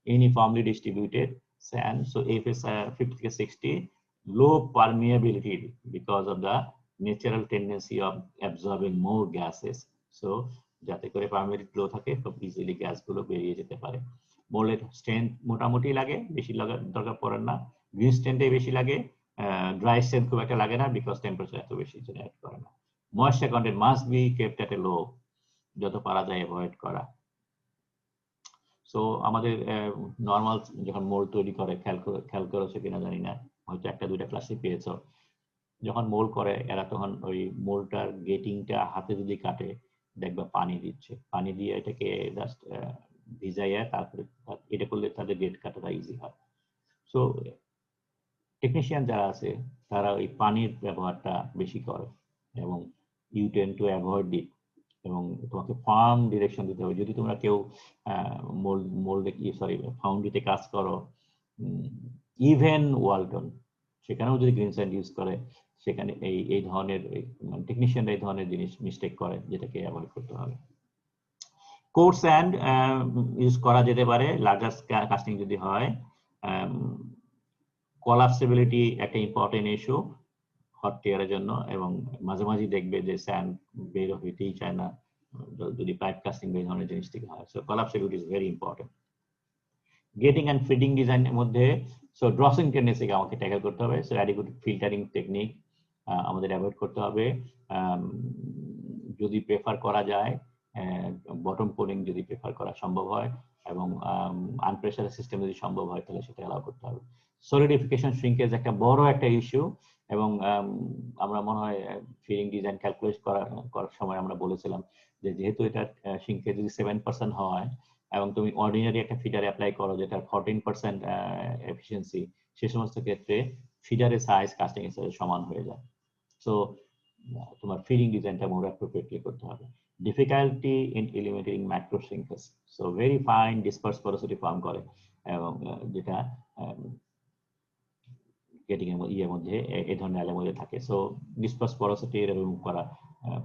uniformly distributed sand, so if it's 50 to 60, low permeability because of the natural tendency of absorbing more gases, so যাতে করে permeability লো থাকে, খুব easily গ্যাসগুলো বেরিয়ে যেতে পারে। মোল্ডের strength মোটামুটি লাগে, বেশি দরকার পড়ে না, গ্রিন স্ট্রেংথে বেশি লাগে, ড্রাই স্ট্রেংথ খুব একটা লাগে না, বিকজ টেম্পারেচার এত বেশি জেনারেট করে না। Moisture content must be kept at a low, যত পারা যায় অ্যাভয়েড করা। সো আমাদের নর্মাল যখন মোল্ড তৈরি করে, খেয়াল করেছো কিনা জানি না, হয়তো একটা দুইটা ক্লাসে পেয়েছো, যখন মোল্ড করে এরা তখন ওই মোল্ডটার গেটিংটা হাতে যদি কাটে দেখবা পানি দিচ্ছে, পানি দিয়ে এটাকে জাস্ট ভিজাইয়া তারপরে এটা করলে তাদের গেট কাটাটা ইজি হয়। সো টেকনিশিয়ান যারা আছে তারা ওই পানির ব্যবহারটা বেশি করে, এবং you tend to avoid it, এবং তোমাকে ফার্ম ডিরেকশন দিতে হবে। যদি তোমরা কেউ ফাউন্ড্রিতে কাজ করো, ইভেন ওয়ালটন, সেখানেও যদি গ্রিন স্যান্ড ইউজ করে, সেখানে এই ধরনের টেকনিশিয়ানরা এই ধরনের জিনিস মিস্টেক করে, যেটাকে অ্যাভয়েড করতে হবে। কোর্স স্যান্ড ইউজ করা যেতে পারে লার্জার কাস্টিং যদি হয়। কোলাপসিবিলিটি একটা ইম্পর্টেন্ট ইস্যু হট টিয়ারের জন্য, এবং মাঝে মাঝে দেখবে যে স্যান্ড বের হইতেই চায় না যদি পাইপ কাস্টিং এই ধরনের জিনিস থেকে হয়। So collapsibility is very important. Gating and feeding ডিজাইনের মধ্যে সো ড্রসিং টেন্ডেন্সিকে আমাকে ট্যাকেল করতে হবে। সো অ্যাডিকুয়েট ফিল্টারিং টেকনিক আমাদের অ্যাভয়েড করতে হবে। যদি প্রেফার করা যায় বটম পোরিং যদি প্রেফার করা সম্ভব হয়, এবং আনপ্রেশার সিস্টেম যদি সম্ভব হয় তাহলে সেটা অ্যালাউ করতে হবে। সলিডিফিকেশন শ্রিঙ্কেজ একটা বড় একটা ইস্যু, এবং আমরা মনে হয় ফিডিং ডিজাইন ক্যালকুলেট করার সময় আমরা বলেছিলাম যে যেহেতু এটা শ্রিঙ্কেজ যদি 7% হয়, এবং তুমি অর্ডিনারি একটা ফিডার অ্যাপ্লাই করো যেটা 14% এফিসিয়েন্সি, সে সমস্ত ক্ষেত্রে ফিডারের সাইজ কাস্টিং এর সাথে সমান হয়ে যায়। সো তোমার ফিডিং ডিজাইনটা মোর অ্যাপ্রোপ্রিয়েটলি করতে হবে। Difficulty in eliminating macro shrinkage, so very fine disperse porosity form করে, এবং যেটা গেটিং এর ইয়ের মধ্যে এই ধরনের অ্যালয়ের মধ্যে থাকে। সো ডিসপার্স পোরোসিটি রিমুভ করা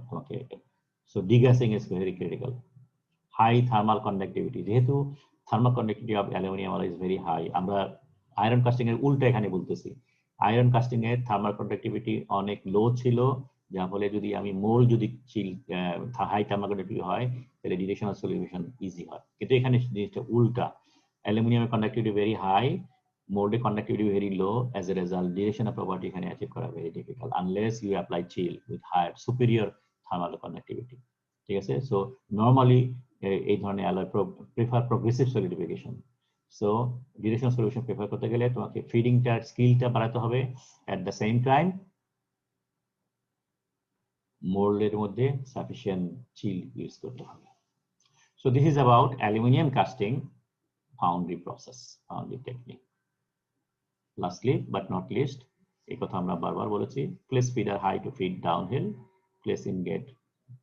তোমাকে। So degassing is very critical. High thermal conductivity, যেহেতু thermal conductivity of aluminium is very high, আমরা আয়রন কাস্টিং এর উল্টা এখানে বলতেছি। আয়রন কাস্টিং এর থার্মাল কন্ডাক্টিভিটি অনেক লো ছিল, যার ফলে যদি আমি মোল্ড যদি হাই থার্মাল কন্ডাক্টিভিটি হয় তাহলে ডিরেকশনাল সলিউশন ইজি হয়, কিন্তু এখানে জিনিসটা উল্টা। অ্যালুমিনিয়ামের কন্ডাক্টিভিটি ভেরি হাই, মোল্ডের conductivity very low, as a result directional property এখানে অ্যাচিভ করা very difficult unless you apply chill with higher superior thermal conductivity. ঠিক আছে, সো নর্মালি এই ধরনের alloy prefer progressive solidification. So directional solution prefer করতে গেলে তোমাকে ফিডিংটার স্কিলটা বাড়াতে হবে, অ্যাট দ্য সেম টাইম মোল্ডের মধ্যে সাফিসিয়েন্ট চিল ইউজ করতে হবে। So this is about aluminum casting foundry process, foundry technique. Lastly but not least, এই কথা আমরা বারবার বলেছি, place feeder high to feed downhill, place inget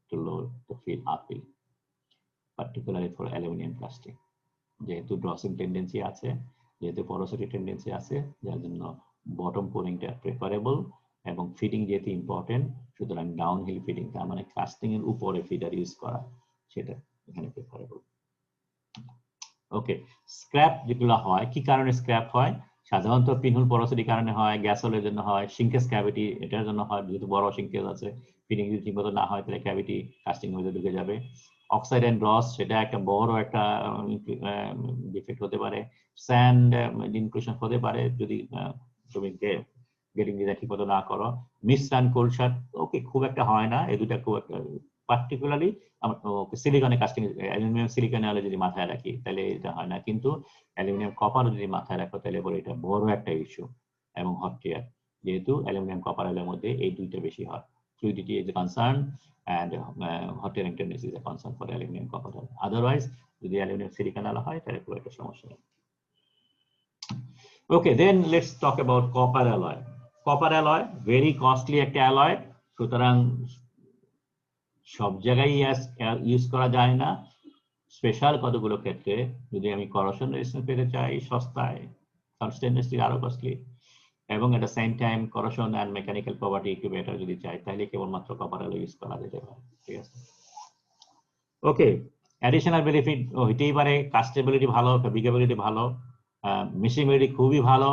to low to feed uphill, particularly for aluminum casting. যেহেতু ড্রসিং tendency আছে, যেহেতু পরোসিটি tendency আছে, যার জন্য বটম পোরিংটা প্রেফারেবল এবং ফিডিং যেহেতু ইম্পর্টেন্ট, সুতরাং ডাউনহিল ফিডিং, তার মানে কাস্টিং এর উপরে ফিডার ইউজ করা, সেটা এখানে প্রেফারেবল। ওকে, স্ক্র্যাপ যেগুলো হয়, কি কারণে স্ক্র্যাপ হয়? সাধারণত পিনহোল পরোসিটির কারণে হয়, গ্যাস হোলের জন্য হয়, সিঙ্কেজ ক্যাভিটি এটার জন্য হয়, যেহেতু বড় সিঙ্কেজ আছে, ফিডিং যদি ঠিকমতো না হয় তাহলে ক্যাভিটি কাস্টিং মধ্যে ঢুকে যাবে। অক্সাইড এন্ড রস, সেটা একটা বড় একটা ডিফেক্ট হতে পারে। স্যান্ড ইনক্লুশন হতে পারে যদি তুমি গেটিং ডিজাইন ঠিকমতো না করো। মিশ্রণ কোলসার, ওকে খুব একটা হয় না, এই দুটা খুব একটা পার্টিকুলারলি সিলিকনে কাস্টিং, অ্যালুমিনিয়াম সিলিকনে হলে যদি মাথায় রাখি তাহলে এটা হয় না, কিন্তু অ্যালুমিনিয়াম কপার যদি মাথায় রাখো তাহলে পরে এটা বড় একটা ইস্যু। এবং হট টিয়ার, যেহেতু অ্যালুমিনিয়াম কপার এর মধ্যে এই দুইটা বেশি হয়, fluidity is a concern and hot tearing tendency is a concern for aluminum copper alloy. Otherwise যদি অ্যালুমিনিয়াম সিলিকন alloy হয় তাহলে খুব একটা সমস্যা নেই। Okay, then let's talk about copper alloy. Copper alloy very costly একটা alloy, সুতরাং সব জায়গায় ইউজ করা যায় না। স্পেশাল কতগুলো ক্ষেত্রে যদি আমি করোশন রেজিস্ট্যান্স পেতে চাই সস্তায়, স্টেনলেস স্টিল আরো কস্টলি, এবং at the same time corrosion and mechanical property একটু বেটার যদি চাই, তাহলে কেবলমাত্র কপার অ্যালয় ইউজ করা যেতে পারে। ঠিক আছে, ওকে। অ্যাডিশনাল বেনিফিট হইতেই পারে, কাস্টেবিলিটি ভালো, ফেব্রিকেবিলিটি ভালো, মেশিনেবিলিটি খুবই ভালো,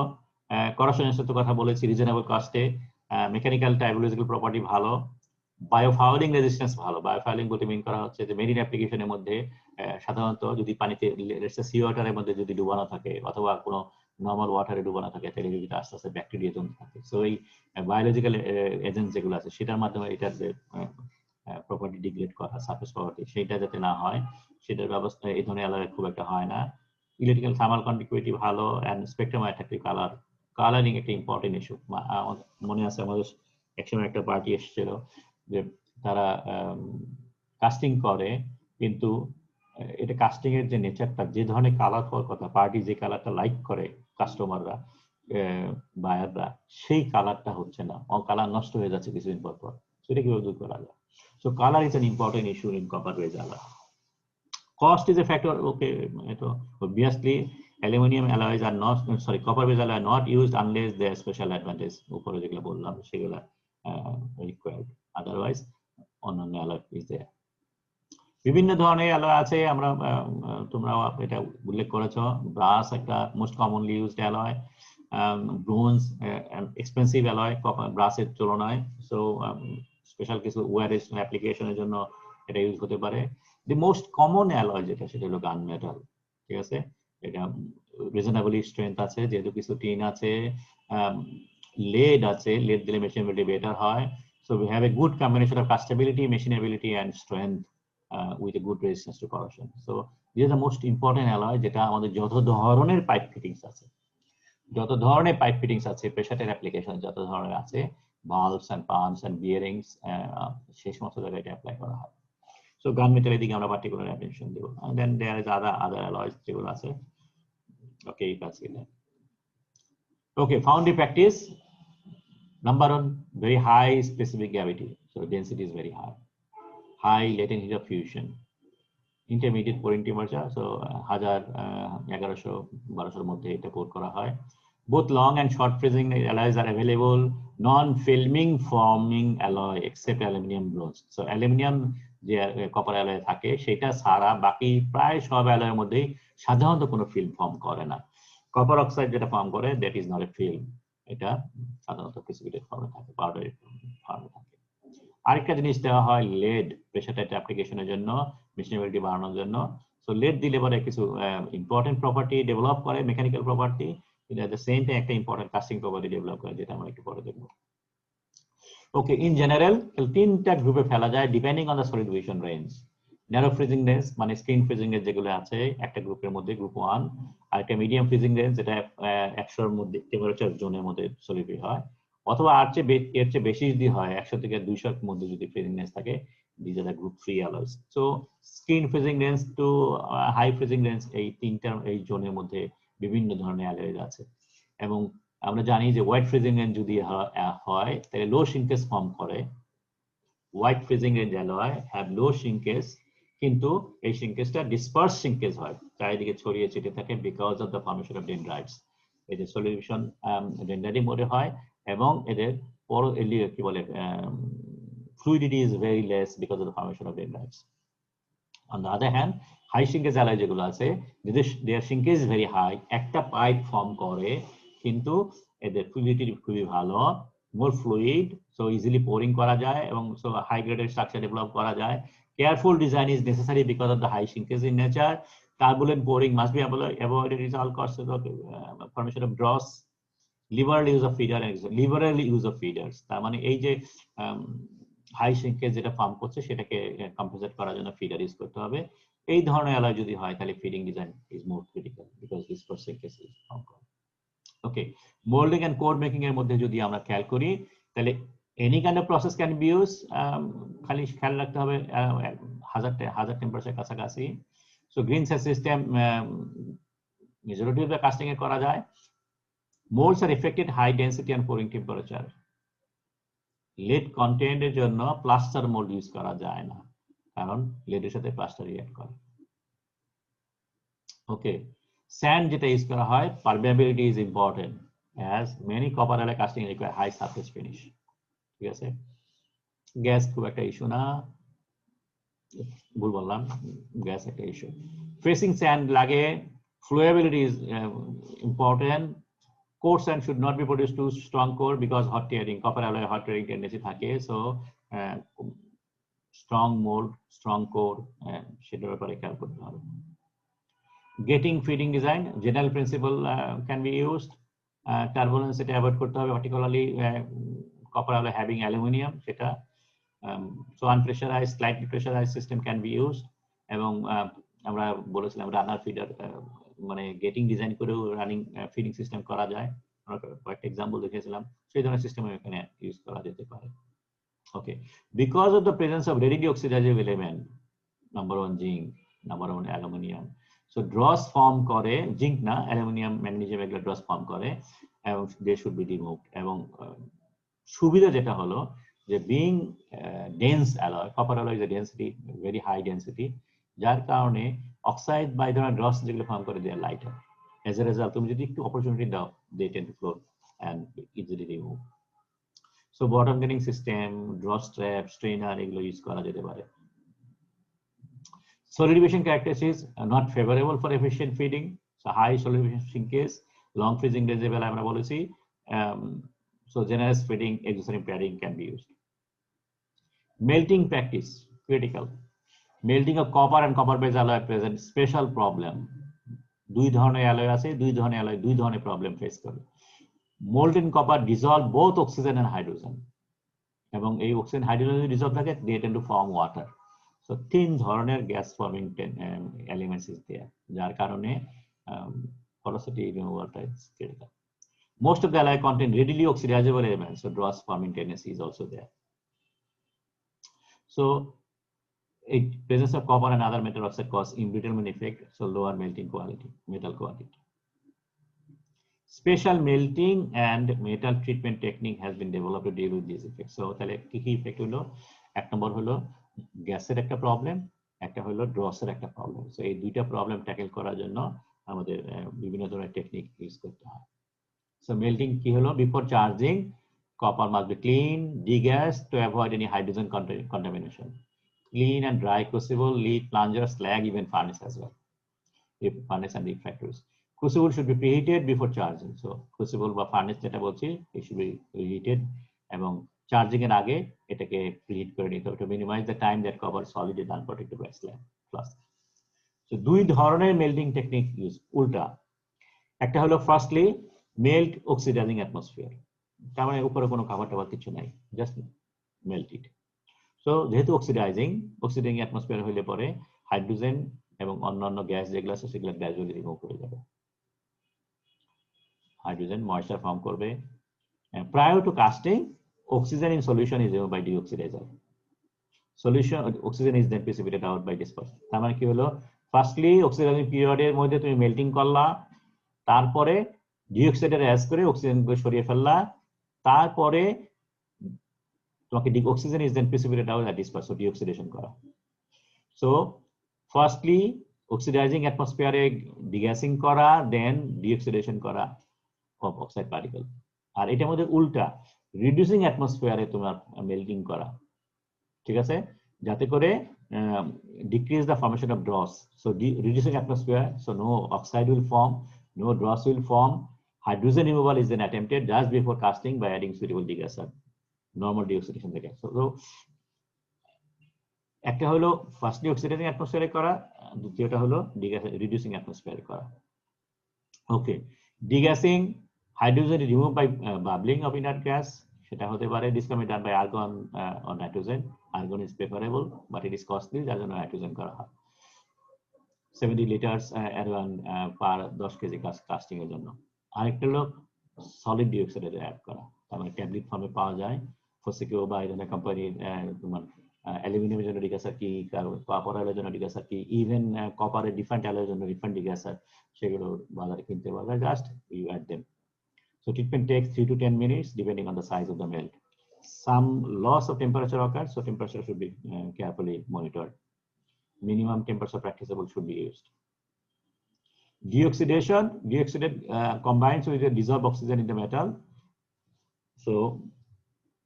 করোশনের সাথে কথা বলেছি, রিজনেবল কস্টে, মেকানিক্যাল টাইপোলজিক্যাল প্রপার্টি ভালো, বায়োফাউলিং রেজিস্ট্যান্স ভালো। বায়োফাউলিং বলতে মিন করা হচ্ছে যে মেরিন অ্যাপ্লিকেশনের মধ্যে সাধারণত যদি পানিতে সি ওয়াটারের মধ্যে যদি ডুবানো থাকে অথবা কোনো নর্মাল ওয়াটারে ডুবানো থাকে তাহলে যদি আস্তে আস্তে ব্যাকটেরিয়া জমতে থাকে, সো এই বায়োলজিক্যাল এজেন্ট যেগুলো আছে সেটার মাধ্যমে এটার যে প্রপার্টি ডিগ্রেড করা, সারফেস প্রপার্টি, সেটা যাতে না হয় সেটার ব্যবস্থা এই ধরনের অ্যালয় খুব একটা হয় না। ইলেকট্রিক্যাল থার্মাল কন্ডাক্টিভিটি ভালো, and spectrum attractive colour, colouring একটা ইম্পর্টেন্ট ইস্যু। মনে আছে আমাদের একসময় একটা পার্টি এসেছিল যে তারা কাস্টিং করে, কিন্তু এটা কাস্টিং এর যে নেচারটা, যে ধরনের কালার হওয়ার কথা, পার্টি যে কালারটা লাইক করে কাস্টমাররা, বায়াররা, সেই কালারটা হচ্ছে না, কালার নষ্ট হয়ে যাচ্ছে কিছুদিন পর পর। সেটা কিভাবে দূর করা যায়? So colour is an important issue in copper base alloy. Cost is a factor. Okay, obviously aluminum alloys are not, sorry, copper based alloy are not used unless they are special advantage, উপরে যেগুলো বললাম সেগুলো required, otherwise অন্যান্য alloy is there. বিভিন্ন ধরনের alloy আছে, আমরা তোমরা এটা উল্লেখ করেছো। ব্রাস একটা most commonly used alloy, bronze expensive alloy ব্রাসের তুলনায়, সো স্পেশাল কিছু ওয়্যারেজ অ্যাপ্লিকেশনের জন্য এটা ইউজ হতে পারে। দি মোস্ট কমন অ্যালয় যেটা, সেটা হলো গান মেটাল। ঠিক আছে, এটা রিজনেবলি স্ট্রেংথ আছে, যেহেতু কিছু টিন আছে, লেড আছে, লেড দিলে মেশিনেবিলিটি বেটার হয়। So we have a good combination of castability, machinability and strength with a good resistance to corrosion. So this is the most important alloy, যেটা আমাদের যত ধরনের পাইপ ফিটিংস আছে, যত ধরনের পাইপ ফিটিংস আছে, প্রেসারের অ্যাপ্লিকেশন যত ধরনের আছে, valves and pumps and bearings, সেই সমস্ত জায়গায় এটা অ্যাপ্লাই করা হয়। সো গান মেটালের দিকে আমরা পার্টিকুলার অ্যাটেনশন দেব। And then there is other alloys যেগুলো আছে। Okay, you can see that. Okay, foundry practice. Number one, very high specific gravity, so density is very high. High latent heat of fusion, intermediate pouring temperature, so 1000 1100 1200 মধ্যে এটা pour করা হয়। Both long and short freezing alloys are available. Non-filming forming alloy except aluminum bronze. So aluminum যে copper alloy থাকে সেটা ছাড়া বাকি প্রায় সব অ্যালয়ের মধ্যেই সাধারণত কোনো ফিল্ম ফর্ম করে না। কপার অক্সাইড যেটা ফর্ম করে that is not a film, এটা সাধারণত প্রেসিপিটেড ফর্মে থাকে, পাউডার ফর্মে থাকে। আরেকটা জিনিস দেওয়া হয় লেড, প্রেসার টাইট অ্যাপ্লিকেশনের জন্য, মেশিনেবিলিটি বাড়ানোর জন্য। সো লেড দিলে পরে কিছু ইম্পর্টেন্ট প্রপার্টি ডেভেলপ করে, মেকানিক্যাল প্রপার্টি, কিন্তু এট দ্য সেম টাইম একটা ইম্পর্টেন্ট কাস্টিং প্রপার্টি ডেভেলপ করে, যেটা আমরা একটু পরে দেখব। ওকে, ইন জেনারেল তিনটা গ্রুপে ফেলা যায় depending on the solidification range. Narrow freezing range মানে স্ক্রিন ফ্রিজিং এর যেগুলো আছে একটা গ্রুপের মধ্যে, গ্রুপ 1, আর একটা মিডিয়াম ফ্রিজিং রেঞ্জ যেটা 100 এর মধ্যে টেম্পারেচার জোনের মধ্যে সলিডিফাই হয়, অথবা এর চেয়ে বেশি যদি হয় 100 থেকে 200 এর মধ্যে যদি ফ্রিজিং রেঞ্জ থাকে, this are the group 3 alloys. So screen freezing range to high freezing range, এই তিনটা এই জোনের মধ্যে বিভিন্ন ধরনের অ্যালয়েজ আছে। এবং আমরা জানি যে হোয়াইট ফ্রিজিং রেঞ্জ যদি হয় তাহলে লো শ্রিঙ্কেজ ফর্ম করে। White freezing range alloy have low shrinkage, কিন্তু এই শ্রিঙ্কেজটা ডিসপার্স শ্রিঙ্কেজ হয়, চারিদিকে ছড়িয়ে ছিটিয়ে থাকে because of the formation of dendrites. এদের সলিউশন ডেনড্রাইটিক মোডে হয় এবং এদের কি বলে fluidity is very less because of the formation of dendrites. On the other hand, high shrinkage alloy যেগুলো আছে, their shrinkage is very high, একটা পাইপ ফর্ম করে কিন্তু এদের fluidity খুবই ভালো, more fluid, so easily pouring করা যায় এবং so high graded structure develop করা যায়. Careful design is necessary because of the high shrinkage in nature. Turbulent pouring must be avoided at all costs of formation of dross. Liberal use of feeder and liberal use of feeders, তার মানে এই যে high shrinkage যেটা form করছে সেটাকে compensate করার জন্য feeder use করতে হবে। এই ধরনের অ্যালয় যদি হয় তাহলে feeding design is more critical because this for shrinkage is form করে। Okay, moulding and core making এর মধ্যে যদি আমরা খেয়াল করি তাহলে any kind of process can be use, খালি খেয়াল রাখতে হবে 1000 টেম্পারেচার কাছাকাছি। সো গ্রিন সেল system majority of the casting এ করা যায়। Molds are affected high density and pouring temperature. Lead content এর জন্য প্লাস্টার মোল্ড ইউজ করা যায় না, কারণ লেডের সাথে প্লাস্টার রিঅ্যাক্ট করে। ওকে, স্যান্ড যেটা ইউজ করা হয়, permeability is important as many copper alloy casting require high surface finish. ঠিক আছে, গ্যাস খুব একটা ইস্যু না, ভুল বললাম, গ্যাস একটা ইস্যু। ফেসিং স্যান্ড লাগে, flowability is important. Core sand should not be produced too strong core because hot tearing, copper alloy hot tearing tendency থাকে, so strong mold, strong core সেটার ব্যাপারে খেয়াল করতে হবে। Getting feeding design, general principle can be used. Turbulence এটা avoid করতে হবে, particularly copper alloy having aluminum সেটা। So unpressurized, slightly pressurized system can be used, এবং আমরা বলেছিলাম রানার ফিডার মানে গেটিং ডিজাইন করেও রানিং ফিডিং সিস্টেম করা যায়, আমরা কয়েকটা এক্সাম্পল দেখেছিলাম, সেই ধরনের সিস্টেম এখানে ইউজ করা যেতে পারে। Okay, because of the presence of readily oxidative element, number 1 zinc, number 1 aluminium, so dross form করে, জিঙ্ক না অ্যালুমিনিয়াম ম্যাগনেসিয়াম এগুলো ড্রস ফর্ম করে এবং দে শুড বি রিমুভড। এবং সুবিধা যেটা হলো যে being dense alloy, copper alloy is a density very high density, যার কারণে অক্সাইড বা এই ধরনের ড্রস যেগুলো ফর্ম করে দেয় লাইটার। এজ এ রেজাল্ট তুমি যদি একটু অপরচুনিটি দাও, they tend to float and easily remove. So bottom gating system, dross trap, strainer এগুলো ইউজ করা যেতে পারে। Solidifying characteristics are not favorable for efficient feeding. So high solidifying shrinkage, long freezing range আমরা বলেছি, so generous feeding exosomes pairing can be used. Melting practice critical. Melting of copper and copper based alloy present special problem. দুই ধরনের alloy আছে, দুই ধরনের alloy দুই ধরনের problem face করে। Molten copper dissolve both oxygen and hydrogen, এবং এই অক্সিজেন হাইড্রোজেন যদি ডিসলভ থাকে they tend to form water. So তিন ধরনের gas forming elements is there, যার কারণে porosity removal is critical. Most of the alloy contain readily oxidizable elements, so dross forming tendency is also there. So presence of copper and other metal oxide cause embrittlement effect, so lower melting quality, metal quality. Special melting and metal treatment technique has been developed to deal with these effects. So তাহলে কি কি effect হলো? এক নম্বর হলো গ্যাসের একটা problem, একটা হলো ড্রসের একটা প্রবলেম। সো এই দুইটা প্রবলেম ট্যাকেল করার জন্য আমাদের বিভিন্ন ধরনের টেকনিক ইউজ করতে হয়। সো মেল্টিং কি হলো? Before charging copper must be clean, degassed to avoid any hydrogen contamination. Clean and dry crucible, lead, plunger, slag, even furnace as well. If furnace and refractories. Crucible should be preheated before charging. So crucible বা furnace যেটা বলছি, it should be preheated, এবং charging এর আগে এটাকে preheat করে নিতে হবে to minimize the time that copper solid is unprotected by slag plus. So দুই ধরনের মেল্টিং টেকনিক ইউজ, উল্টা। একটা হলো ফার্স্টলি মেল্ট অক্সিডাইজিং অ্যাটমসফিয়ার, তার মানে উপরে কোনো খাবার টাবার কিছু নাই, জাস্ট মেল্ট ইট। সো যেহেতু অক্সিডাইজিং অ্যাটমসফিয়ার হইলে পরে হাইড্রোজেন এবং অন্যান্য গ্যাস যেগুলো আছে সেগুলো গ্র্যাজুয়ালি রিমুভ করে যাবে। হাইড্রোজেন ময়েশ্চার ফর্ম করবে prior to casting, oxygen in solution is removed by deoxidizer. Solution oxygen is then precipitated out by dispersion. তার মানে কি হলো, ফার্স্টলি অক্সিডাইজিং পিরিয়ডের মধ্যে তুমি মেল্টিং করলা, তারপরে ডিঅক্সাইডার অ্যাড করে অক্সিজেনকে সরিয়ে ফেললা, তারপরে তোমাকে oxygen is then precipitated out at disperse, deoxidation করা। সো ফার্স্টলি অক্সিডাইজিং অ্যাটমসফিয়ারে ডিগ্যাসিং করা, দেন ডিঅক্সিডেশন করা অফ অক্সাইড পার্টিকেল। আর এটার মধ্যে উল্টা, রিডিউসিং অ্যাটমসফিয়ারে তোমার মেল্টিং করা, ঠিক আছে, যাতে করে decrease the formation of dross. So reducing atmosphere, so no oxide will form, no dross will form. Hydrogen removal is then attempted just before casting by adding suitable degasser, normal deoxidation থেকে। So একটা হলো firstly oxidizing অ্যাটমসফিয়ারে করা, দ্বিতীয়টা হলো reducing অ্যাটমসফিয়ারে করা। Okay, degassing, hydrogen remove by bubbling of inert gas, সেটা হতে পারে this can be done by argon or nitrogen. Argon is preferable but it is costly, যার জন্য নাইট্রোজেন করা হয়। 70 litres argon per 10 kg casting এর জন্য। আরেকটা হলো সলিড ডিঅক্সাইড অ্যাড করা, তার মানে ট্যাবলেট ফর্মে পাওয়া যায়। ফসিকিও বা এই ধরনের কোম্পানির তোমার অ্যালুমিনিয়ামের জন্য ডিগ্যাসার কি, কপার অয়েলের জন্য ডিগ্যাসার কি, ইভেন কপারের ডিফারেন্ট অ্যালয়ের জন্য ডিফারেন্ট ডিগ্যাসার, সেগুলো বাজারে কিনতে পারবে। Just you add them. So treatment takes 3 to 10 minutes depending on the size of the melt. Some loss of temperature occurs, so temperature should be carefully monitored. Minimum temperature practicable should be used. Deoxidation, deoxidate combines with the dissolved oxygen in the metal. So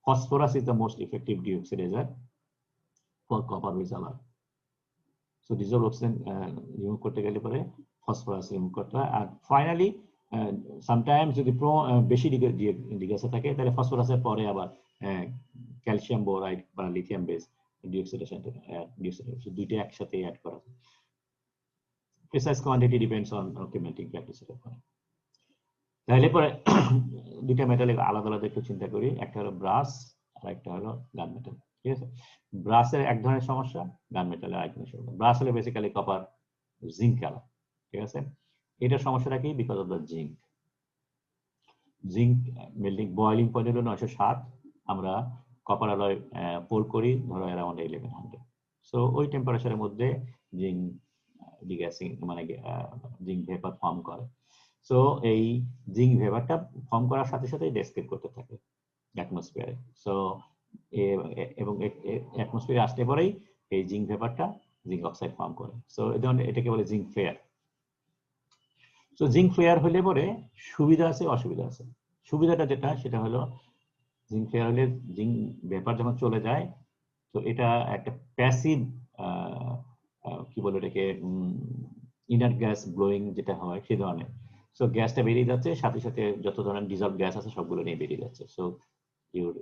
phosphorus is the most effective deoxidizer for copper resolver. So dissolved oxygen remove করতে গেলে পরে phosphorus remove করতে হয়। আর finally sometimes যদি বেশি ডিগ্যাসার থাকে তাহলে ফসফরাসের পরে আবার ক্যালসিয়াম বোরাইড বা লিথিয়াম বেস ডিঅক্সিডেশন, দুইটা একসাথে অ্যাড করা। Precise quantity depends on melting প্র্যাকটিসের উপর। তাহলে পরে দুইটা মেটালে আলাদা আলাদা একটু চিন্তা করি, একটা হলো ব্রাস আর একটা হলো গান মেটাল, ঠিক আছে। ব্রাসের এক ধরনের সমস্যা, গান মেটালের আরেক ধরনের সমস্যা। ব্রাস হলে বেসিক্যালি কপার জিঙ্ক কালার, ঠিক আছে। এটার সমস্যাটা কি? Because of the zinc. Zinc melting boiling point হলো 907, আমরা কপার অ্যালয় পোর করি ধরো অ্যারাউন্ড 1100। সো ওই টেম্পারেচারের মধ্যে জিঙ্ক ডিগ্যাসিং মানে জিঙ্ক ভেপার ফর্ম করে। সো এই জিঙ্ক ভেপারটা ফর্ম করার সাথে সাথে ডেসকেট করতে থাকে অ্যাটমসফিয়ারে। সো এবং অ্যাটমসফিয়ারে আসতে পরেই এই জিঙ্ক ভেপারটা জিঙ্ক অক্সাইড ফর্ম করে। সো এটাকে বলে zinc fair. So zinc fair হলে পরে সুবিধা আছে অসুবিধা আছে। সুবিধাটা যেটা সেটা হলো জিঙ্ক ফেয়ার হলে জিঙ্ক ভেপার যখন চলে যায়, তো এটা একটা প্যাসিভ কি বলে এটাকে ইনার গ্যাস ব্লোয়িং যেটা হয় সেই ধরনের। সো গ্যাসটা বেরিয়ে যাচ্ছে, সাথে সাথে যত ধরনের ডিজলভ গ্যাস আছে সবগুলো নিয়ে বেরিয়ে যাচ্ছে। So your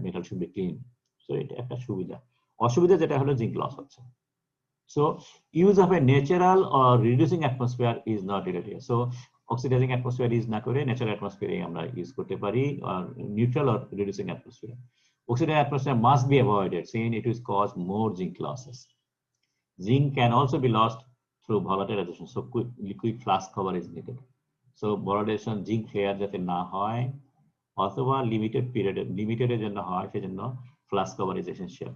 metal should be clean. So এটা একটা সুবিধা। অসুবিধা যেটা হলো জিঙ্ক লস হচ্ছে। So use of a natural or reducing atmosphere is not related. So oxidizing atmosphere is না করে natural atmosphere আমরা use করতে পারি, or neutral or reducing atmosphere. Oxidizing atmosphere must be avoided since it will cause more zinc losses. Zinc can also be lost through volatilization. So liquid flask cover is needed. So volatilization zinc flare যাতে না হয় অথবা limited এর জন্য হয়, সেজন্য flask cover is essential.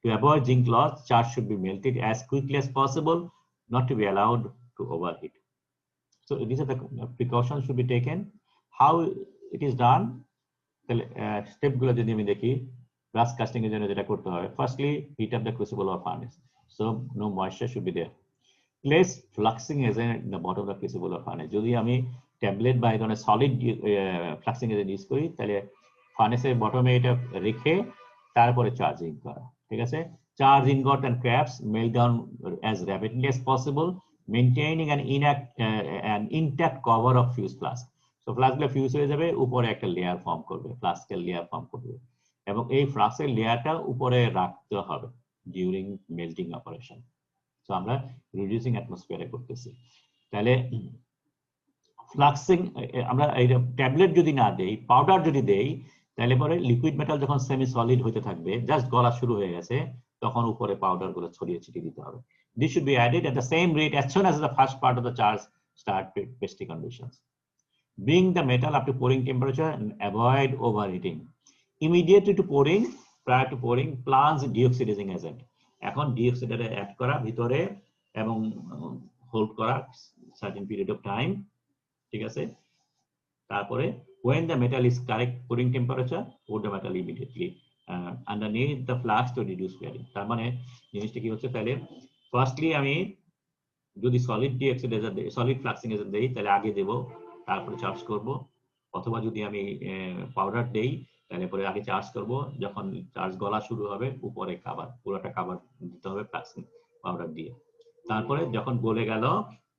To avoid zinc loss, charge should be melted as quickly as possible, not to be allowed to overheat. So these are the precautions should be taken. How it is done? Step গুলো যদি আমি দেখি, brass casting এর জন্য যেটা করতে হয়, firstly heat up the crucible or furnace. So no moisture should be there. Place fluxing agent in the bottom of the crucible or furnace. যদি আমি ট্যাবলেট বা এই ধরনের সলিড ফ্লাক্সিং এজেন্ট ইউজ করি, তাহলে ফার্নেসের বটমে এটা রেখে তারপরে চার্জিং করা, ঠিক আছে। Charge ingot and caps melt down as rapidly as possible, maintaining an intact cover of fuse flask. So flask গুলো ফিউজ হয়ে যাবে, উপরে একটা লেয়ার ফর্ম করবে, ফ্লাস্কের লেয়ার ফর্ম করবে, এবং এই ফ্লাস্কের লেয়ারটা উপরে রাখতে হবে ডিউরিং মেল্টিং অপারেশন। সো আমরা রিডিউসিং অ্যাটমসফিয়ারে করতেছি। তাহলে ফ্লাক্সিং আমরা এই ট্যাবলেট যদি না দেই, পাউডার যদি দেই, তাহলে পরে লিকুইড মেটাল যখন সেমি সলিড হতে থাকবে, জাস্ট গলা শুরু হয়ে গেছে, তখন উপরে পাউডার গুলো ছড়িয়ে ছিটিয়ে দিতে হবে। This should be added at the same rate as soon as the first part of the charge start pesty conditions. Bring the metal up to pouring temperature and avoid overheating. Immediately to pouring, prior to pouring, plants deoxidizing agent. এখন deoxidiser add করা ভিতরে এবং hold করা certain period of time, ঠিক আছে? তারপরে when the metal is correct pouring temperature, pour the metal immediately underneath the flask to reduce flaring. তার মানে জিনিসটা কি হচ্ছে, তাহলে ফার্স্টলি আমি যদি সলিড ডিঅক্সিডাইজার দেই, সলিড ফ্লাক্সিং এজেন্ট দেই, তাহলে আগে দেব, তারপরে চার্জ করব। অথবা যদি আমি পাউডার দেই, তাহলে পরে আগে চার্জ করব, যখন চার্জ গলা শুরু হবে উপরে কাভার, পুরোটা কাভার দিতে হবে ফ্লাক্সিং পাউডার দিয়ে। তারপরে যখন গলে গেল,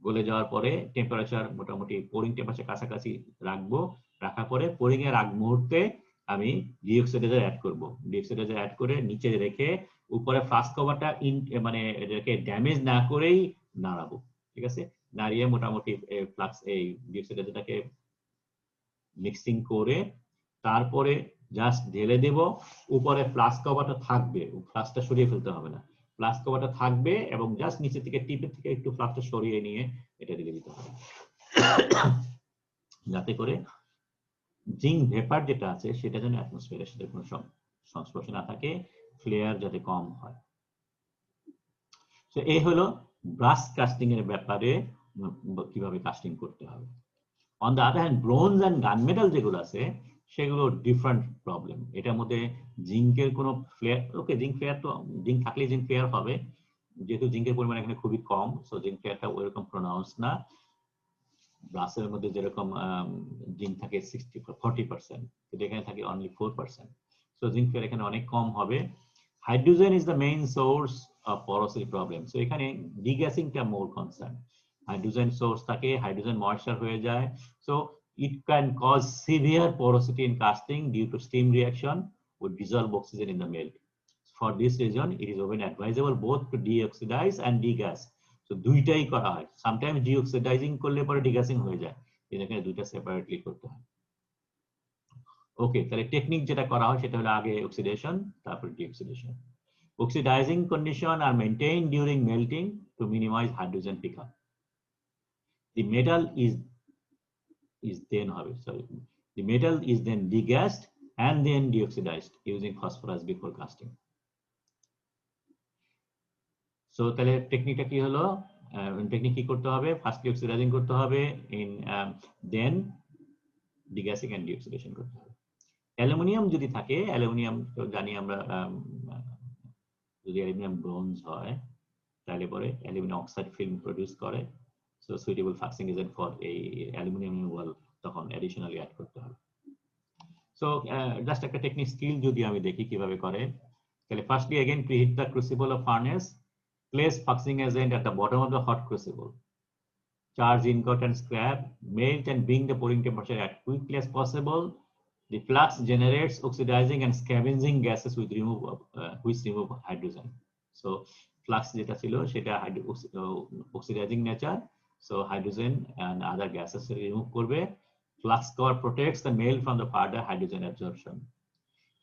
গলে যাওয়ার পরে টেম্পারেচার মোটামুটি পোরিং টেম্পারেচার কাছাকাছি রাখবো, রাখার পরে পোরিং এর আগ মুহূর্তে আমি ডিঅক্সিডাইজার অ্যাড করব। ডিঅক্সিডাইজার অ্যাড করে নিচে রেখে উপরে ফ্লাস্ক কভারটা মানে এটাকে ড্যামেজ না করেই নাড়াবো, ঠিক আছে? নাড়িয়ে মোটামুটি ফ্লাক্স এই ডিঅক্সিডাইজারটাকে মিক্সিং করে তারপরে জাস্ট ঢেলে দেব। উপরে ফ্লাস্ক কভারটা থাকবে, ফ্লাস্কটা সরিয়ে ফেলতে হবে না, ফ্লাস্ক কভারটা থাকবে এবং জাস্ট নিচে থেকে টিপের থেকে একটু ফ্লাস্কটা সরিয়ে নিয়ে এটা দিয়ে দিতে হবে, যাতে করে জিঙ্ক ভেপার যেটা আছে সেটা যেন অ্যাটমসফিয়ারের সাথে কোনো সংস্পর্শে না থাকে, ফ্লেয়ার যাতে কম হয়। তো এই হলো ব্রাশ কাস্টিং এর ব্যাপারে কিভাবে কাস্টিং করতে হবে। On the other hand bronze and gunmetal যেগুলো আছে সেগুলো ডিফারেন্ট প্রবলেম। এটার মধ্যে জিঙ্কের কোনো ফ্লেয়ার, ওকে জিঙ্ক ফ্লেয়ার তো জিঙ্ক থাকলে জিঙ্ক ফ্লেয়ার হবে, যেহেতু জিঙ্কের পরিমাণ এখানে খুবই কম, সো জিঙ্ক ফ্লেয়ারটা ওইরকম প্রোনাউন্স না। ব্রাসের মধ্যে যেরকম জিঙ্ক থাকে 40%, কিন্তু এখানে থাকে অনলি 4%, সো জিঙ্ক ফ্লেয়ার এখানে অনেক কম হবে। Hydrogen is the main source of porosity problem, so এখানে ডিগ্যাসিংটা মোর কনসার্ন। হাইড্রোজেন সোর্স থাকে, হাইড্রোজেন ময়েশ্চার হয়ে যায়, so it can cause severe porosity in casting due to steam reaction with dissolved oxygen in the melt. For this reason it is often advisable both to deoxidize and degas, so দুইটাই করা হয়। sometimes deoxidizing করলে পরে degassing হয়ে যায়, এখানে দুইটা separately করতে হয়। ওকে, তাহলে টেকনিক যেটা করা হয় সেটা হলো আগে অক্সিডেশন, তারপর ডিঅক্সিডেশন। Oxidizing condition are maintained during melting to minimize hydrogen pickup. The metal is then degassed and then deoxidized using phosphorus before casting. So তাহলে টেকনিকটা কি হলো, টেকনিক কি করতে হবে, ফার্স্টলি অক্সিডাইজিং করতে হবে, দেন ডিগ্যাসিং এন্ড ডিঅক্সিডেশন করতে হবে। অ্যালুমিনিয়াম যদি থাকে, অ্যালুমিনিয়াম তো জানি আমরা, যদি অ্যালুমিনিয়াম ব্রোঞ্জ হয় তাহলে পরে অ্যালুমিনিয়াম অক্সাইড ফিল্ম প্রডিউস করে, সো সুইটেবল ফ্লাক্সিং এজেন্ট ফর এই অ্যালুমিনিয়াম ওয়াল তখন অ্যাডিশনালি অ্যাড করতে হবে। সো জাস্ট একটা টেকনিক স্কিল যদি আমি দেখি কিভাবে করে, তাহলে firstly again preheat the crucible of furnace, place fluxing agent at the bottom of the hot crucible, charge ingot and scrap, melt and bring the pouring temperature as quickly as possible. The flux generates oxidizing and scavenging gases which remove hydrogen. So flux যেটা ছিল সেটা oxidizing nature, so hydrogen and other gases remove করবে। Flux cover protects the melt from the further hydrogen absorption.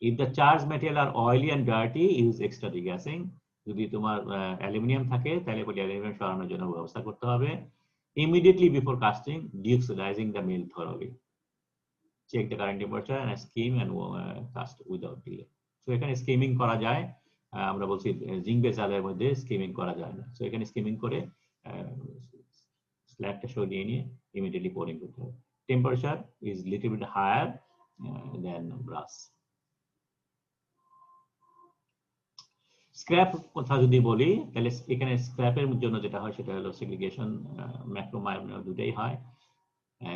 If the charged material are oily and dirty, use extra degassing. যদি তোমার aluminium থাকে তাহলে aluminium সরানোর জন্য ব্যবস্থা করতে হবে। Immediately before casting, deoxidizing the melt thoroughly. Check the current temperature and skim and cast without delay. So এখানে স্কিমিং করা যায়, আমরা বলছি জিঙ্ক বেস অ্যালয়ের মধ্যে স্কিমিং করা যায় না, সো এখানে স্কিমিং করে স্ল্যাবটা সরিয়ে নিয়ে ইমিডিয়েটলি পোরিং করতে হবে। Temperature is little bit higher than brush. Scrap কথা যদি বলি তাহলে এখানে স্ক্র্যাপের জন্য যেটা হয় সেটা হলো সেগ্রিগেশন, ম্যাক্রো মাইক্রো দুটাই হয়।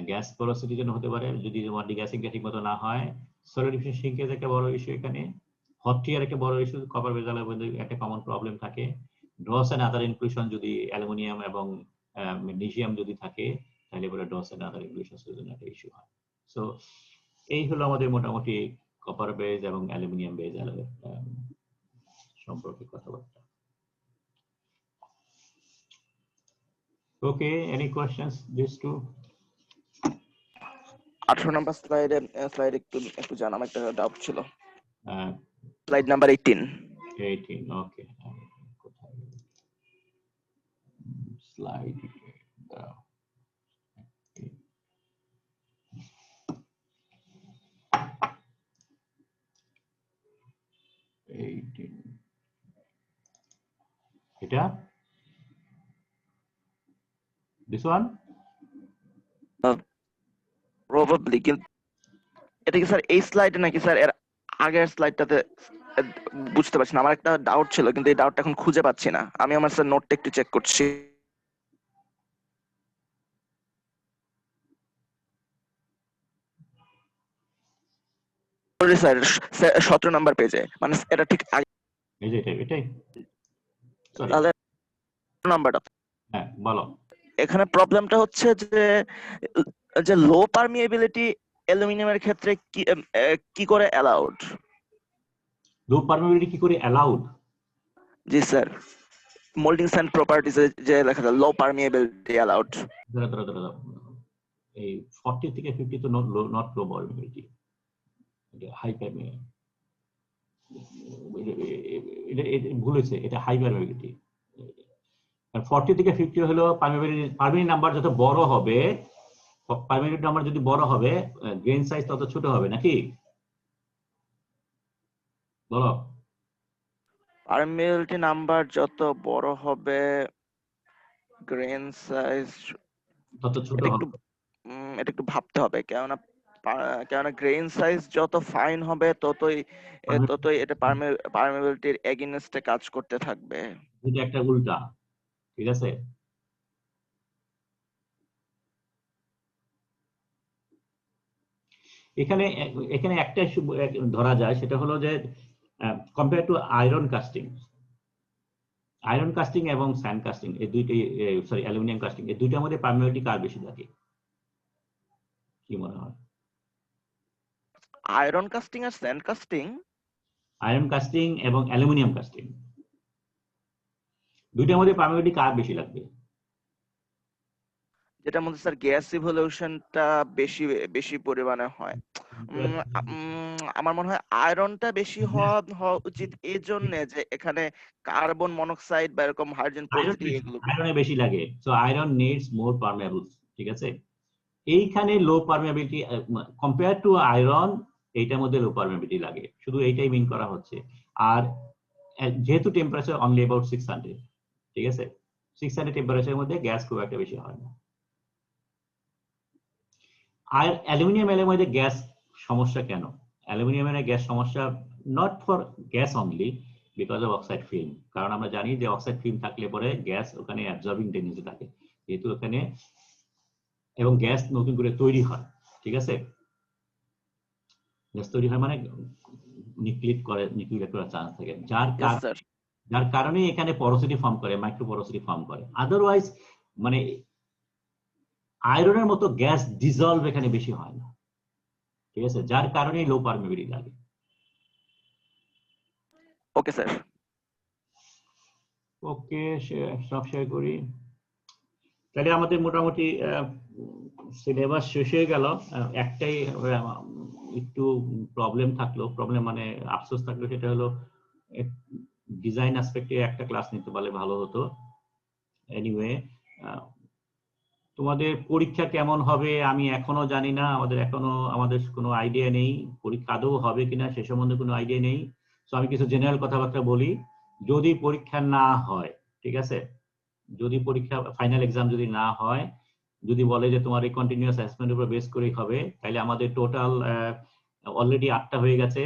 গ্যাস পোরোসিটির জন্য হতে পারে যদি তোমার ডিগ্যাসিংটা ঠিকমতো না হয়। সলিডিফিকেশন শিঙ্কেজ একটা বড় ইস্যু, এখানে হট টিয়ার একটা বড় ইস্যু, কপার বেজালের মধ্যে একটা কমন প্রবলেম থাকে। ড্রস এন্ড আদার ইনক্লুশন যদি অ্যালুমিনিয়াম এবং ম্যাগনেসিয়াম যদি থাকে তাহলে পরে ড্রস এন্ড আদার ইনক্লুশন জন্য একটা ইস্যু হয়। সো এই হলো আমাদের মোটামুটি কপার বেজ এবং অ্যালুমিনিয়াম বেজ সম্পর্কে কথাবার্তা। Okay, any questions this to? 18 number slide একটু জানাম, একটা ডাউট ছিল। Slide number 18। ওকে, স্লাইড এটা this one প্রবাবলি, কিন্তু এটা কি স্যার এই স্লাইডে নাকি স্যার এর আগের স্লাইডটাতে? বুঝতে পারছি না, আমার একটা ডাউট ছিল কিন্তু এই ডাউটটা এখন খুঁজে পাচ্ছি না। আমি আমার স্যার নোটটা একটু চেক করছি। স্যার 17 নাম্বার পেজে, মানে এটা ঠিক এই যে এটাই সরি তাহলে নাম্বারটা। হ্যাঁ বলো। এখানে প্রবলেমটা হচ্ছে যে যে লো পারমিয়েবিলিটি অ্যালুমিনিয়ামের ক্ষেত্রে কি করে অ্যালাউড? লো পারমিবিলিটি কি করে অ্যালাউড? জি স্যার, মোল্ডিং স্যান্ড প্রপার্টিজ যে লেখা আছে লো পারমিয়েবিলিটি অ্যালাউড। দাঁড়া এই 40 থেকে 50 তো নট লো পারমিবিলিটি, এটা হাই পারমিবিলিটি। এটা ভুল হয়েছে, এটা হাই পারমিবিলিটি। 40 থেকে 50 হলো পারমিবিলিটি নাম্বার যত বড় হবে, পারমিবিলিটি নাম্বার যদি বড় হবে গ্রেন সাইজ তত ছোট হবে নাকি বলো? পারমিয়েবিলিটি নাম্বার যত বড় হবে গ্রেন সাইজ তত ছোট হবে। এটা একটু ভাবতে হবে, কেননা গ্রেন সাইজ যত ফাইন হবে ততই এটা পারমিয়েবিলিটির এগেইনস্টে কাজ করতে থাকবে। এটা একটা উল্টা, ঠিক আছে? এখানে এখানে একটা ধরা যায়, সেটা হলো যে কম্পেয়ার টু আয়রন কাস্টিং এবং স্যান্ড কাস্টিং, এই দুইটি সরি অ্যালুমিনিয়াম কাস্টিং, এই দুইটার মধ্যে পারমিবিলিটি কার বেশি থাকে কি মনে হয়? আয়রন কাস্টিং আর স্যান্ড কাস্টিং? আয়রন কাস্টিং এবং অ্যালুমিনিয়াম কাস্টিং, দুইটার মধ্যে পারমিবিলিটি কার বেশি লাগবে? যেটার মধ্যে স্যার গ্যাস ইভলিউশনটা বেশি বেশি পরিমাণে হয়। আমার মনে হয় আয়রনটা বেশি হওয়া উচিত এই জন্য যে এখানে কার্বন মনোক্সাইড বা এরকম হাইড্রোজেন পরিস্থিতি এগুলো। আয়রনে বেশি লাগে, সো আয়রন নিডস মোর পারমিয়েবল, ঠিক আছে? এইখানে লো পারমিয়াবিলিটি কম্পেয়ার টু আয়রন, এইটার মধ্যে লো পারমিয়াবিলিটি লাগে, শুধু এইটাই মিন করা হচ্ছে। আর যেহেতু টেম্পারেচার অনলি অ্যাবাউট 600, ঠিক আছে, 600 টেম্পারেচারের মধ্যে গ্যাস খুব একটা বেশি হয় না। আর অ্যালুমিনিয়াম মধ্যে গ্যাস সমস্যা কেন? অ্যালুমিনিয়ামের গ্যাস সমস্যা not for gas only, because of oxide film. কারণ আমরা জানি যে অক্সাইড ফিল্ম থাকলে পরে গ্যাস ওখানে অ্যাবজর্বিং টেন্ডেন্সি থাকে, যেহেতু ওখানে, এবং গ্যাস নতুন করে তৈরি হয়, ঠিক আছে? গ্যাস তৈরি হয় মানে নিউক্লিয়েট করার চান্স থাকে, যার কারণে এখানে পরোসিটি ফর্ম করে, মাইক্রো পরোসিটি ফর্ম করে। আদারওয়াইজ মানে আয়রনের মতো গ্যাস ডিজলভ এখানে বেশি হয় না, ঠিক আছে, যার কারণে লো পারমিবিলিটি লাগে। ওকে স্যার। ওকে, সব শেয়ার করি। তাহলে আমাদের মোটামুটি সিলেবাস শেষ হয়ে গেল। একটাই একটু প্রবলেম থাকলো, প্রবলেম মানে আফসোস থাকলো, সেটা হলো ডিজাইন অ্যাসপেক্টে একটা ক্লাস নিতে পারলে ভালো হতো। এনিওয়ে, তোমাদের পরীক্ষা কেমন হবে আমি এখনো জানি না, আমাদের কোনো আইডিয়া নেই, পরীক্ষা আদৌ হবে কিনা সে সম্বন্ধে কোনো আইডিয়া নেই। তো আমি কিছু জেনারেল কথাবার্তা বলি। যদি পরীক্ষা না হয়, ঠিক আছে, যদি পরীক্ষা ফাইনাল এক্সাম যদি না হয়, যদি বলে যে তোমার এই কন্টিনিউয়াস অ্যাসেসমেন্টের উপর বেস করেই হবে, তাহলে আমাদের টোটাল অলরেডি 8টা হয়ে গেছে।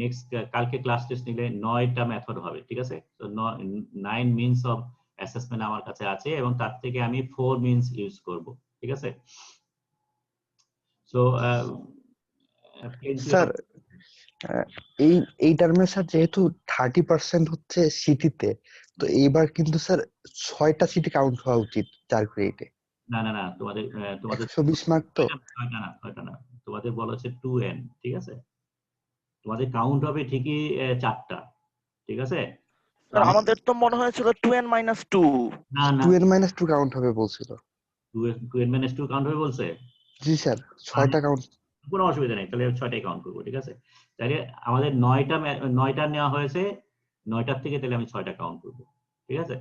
নেক্সট কালকে ক্লাস টেস্ট নিলে 9টা মেথড হবে, ঠিক আছে? তো 9 মিনস অফ অ্যাসেসমেন্ট আমার কাছে আছে, এবং তার থেকে আমি 4 মিনস ইউজ করব, ঠিক আছে? সো স্যার এই টার্মে স্যার যেহেতু 30% হচ্ছে সিটিতে, তো এইবার কিন্তু স্যার 6টা সিটি কাউন্ট হওয়া উচিত 4 ক্রেডিটে। না তোমাদের 120 মার্ক তো। 6টা না, তোমাদের বলা হচ্ছে 2n, ঠিক আছে? তোমাদের কাউন্ট হবে ঠিকই 4টা, ঠিক আছে? স্যার আমাদের তো মনে হয়েছিল 2n - 2। না 2n - 2 কাউন্ট হবে বলছিল। 2n - 2 কাউন্ট হবে বলছে? জি স্যার, 6টা কাউন্ট। কোনো অসুবিধা নেই, তাহলে 6টাই কাউন্ট করবো, ঠিক আছে? তাহলে আমাদের 9টা নেওয়া হয়েছে, 9টার থেকে তাহলে আমি 6টা কাউন্ট করবো, ঠিক আছে?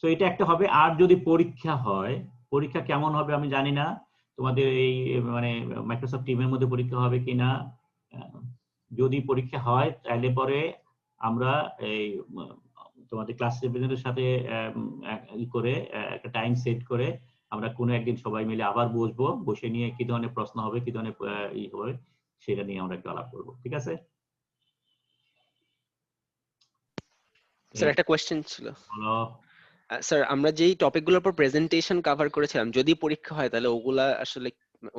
তো এটা একটা হবে। আর যদি পরীক্ষা হয়, পরীক্ষা কেমন হবে আমি জানি না, তোমাদের এই মানে মাইক্রোসফট টিমের মধ্যে পরীক্ষা হবে কিনা। যদি পরীক্ষা হয় তাহলে পরে আমরা এই তোমাদের ক্লাস রিপ্রেজেন্টের সাথে ই করে একটা টাইম সেট করে আমরা কোনো একদিন সবাই মিলে আবার বসবো, বসে নিয়ে কি ধরনের প্রশ্ন হবে, কি ধরনের ই হবে সেটা নিয়ে আমরা একটু আলাপ করবো, ঠিক আছে? স্যার একটা কোয়েশ্চেন ছিল। বলো। স্যার আমরা যেই টপিকগুলোর উপর প্রেজেন্টেশন কভার করেছিলাম, যদি পরীক্ষা হয় তাহলে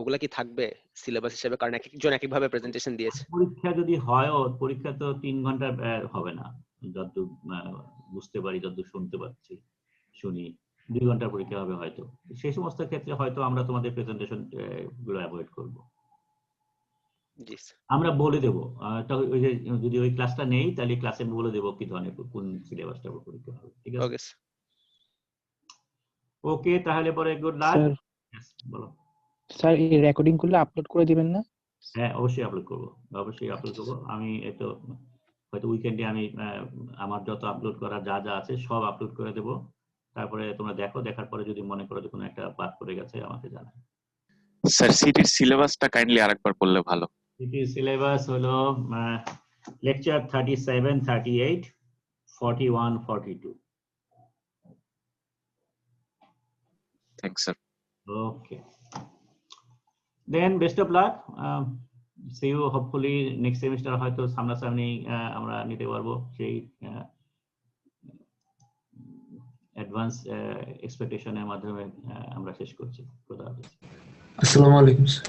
ওগুলা কি থাকবে সিলেবাস হিসেবে? কারণ এক একজন এক এক ভাবে প্রেজেন্টেশন দিয়েছে। পরীক্ষা যদি হয়, পরীক্ষা তো 3 ঘন্টা হবে না, যতদূর বুঝতে পারি, যতদূর শুনি 2 ঘন্টার পরীক্ষা হবে হয়তো। সেই সমস্ত ক্ষেত্রে হয়তো আমরা তোমাদের প্রেজেন্টেশন গুলো অ্যাভয়েড করব। জি স্যার। আমরা বলে দেবো, ওই যে যদি ওই ক্লাসটা নেই তাহলে ক্লাসে বলে দেবো কি ধরনের কোন সিলেবাসটার উপর পরীক্ষা হবে, ঠিক আছে? ওকে স্যার। ওকে, তাহলে পরে গুড লাক। স্যার বলো। স্যার এই রেকর্ডিং গুলো আপলোড করে দিবেন না? হ্যাঁ, অবশ্যই আপলোড করবো, অবশ্যই আপলোড করবো। আমি একটু হয়তো উইকেন্ডে আমি আমার যত আপলোড করা যা যা আছে সব আপলোড করে দেবো। তারপরে তোমরা দেখো, দেখার পরে যদি মনে করো যে কোনো একটা বাদ পড়ে গেছে আমাকে জানাও। স্যার সিটির সিলেবাসটা কাইন্ডলি আরেকবার বললে ভালো। সিটির সিলেবাস হলো lecture 37, 38, 41, 42। Thanks sir. Okay. Then best of luck. See you hopefully next semester হয়তো সামনাসামনি আমরা নিতে পারবো সেই অ্যাডভান্স এক্সপেকটেশনের মাধ্যমে আমরা শেষ করছি। খোদা হাফেজ। আসসালামু আলাইকুম স্যার।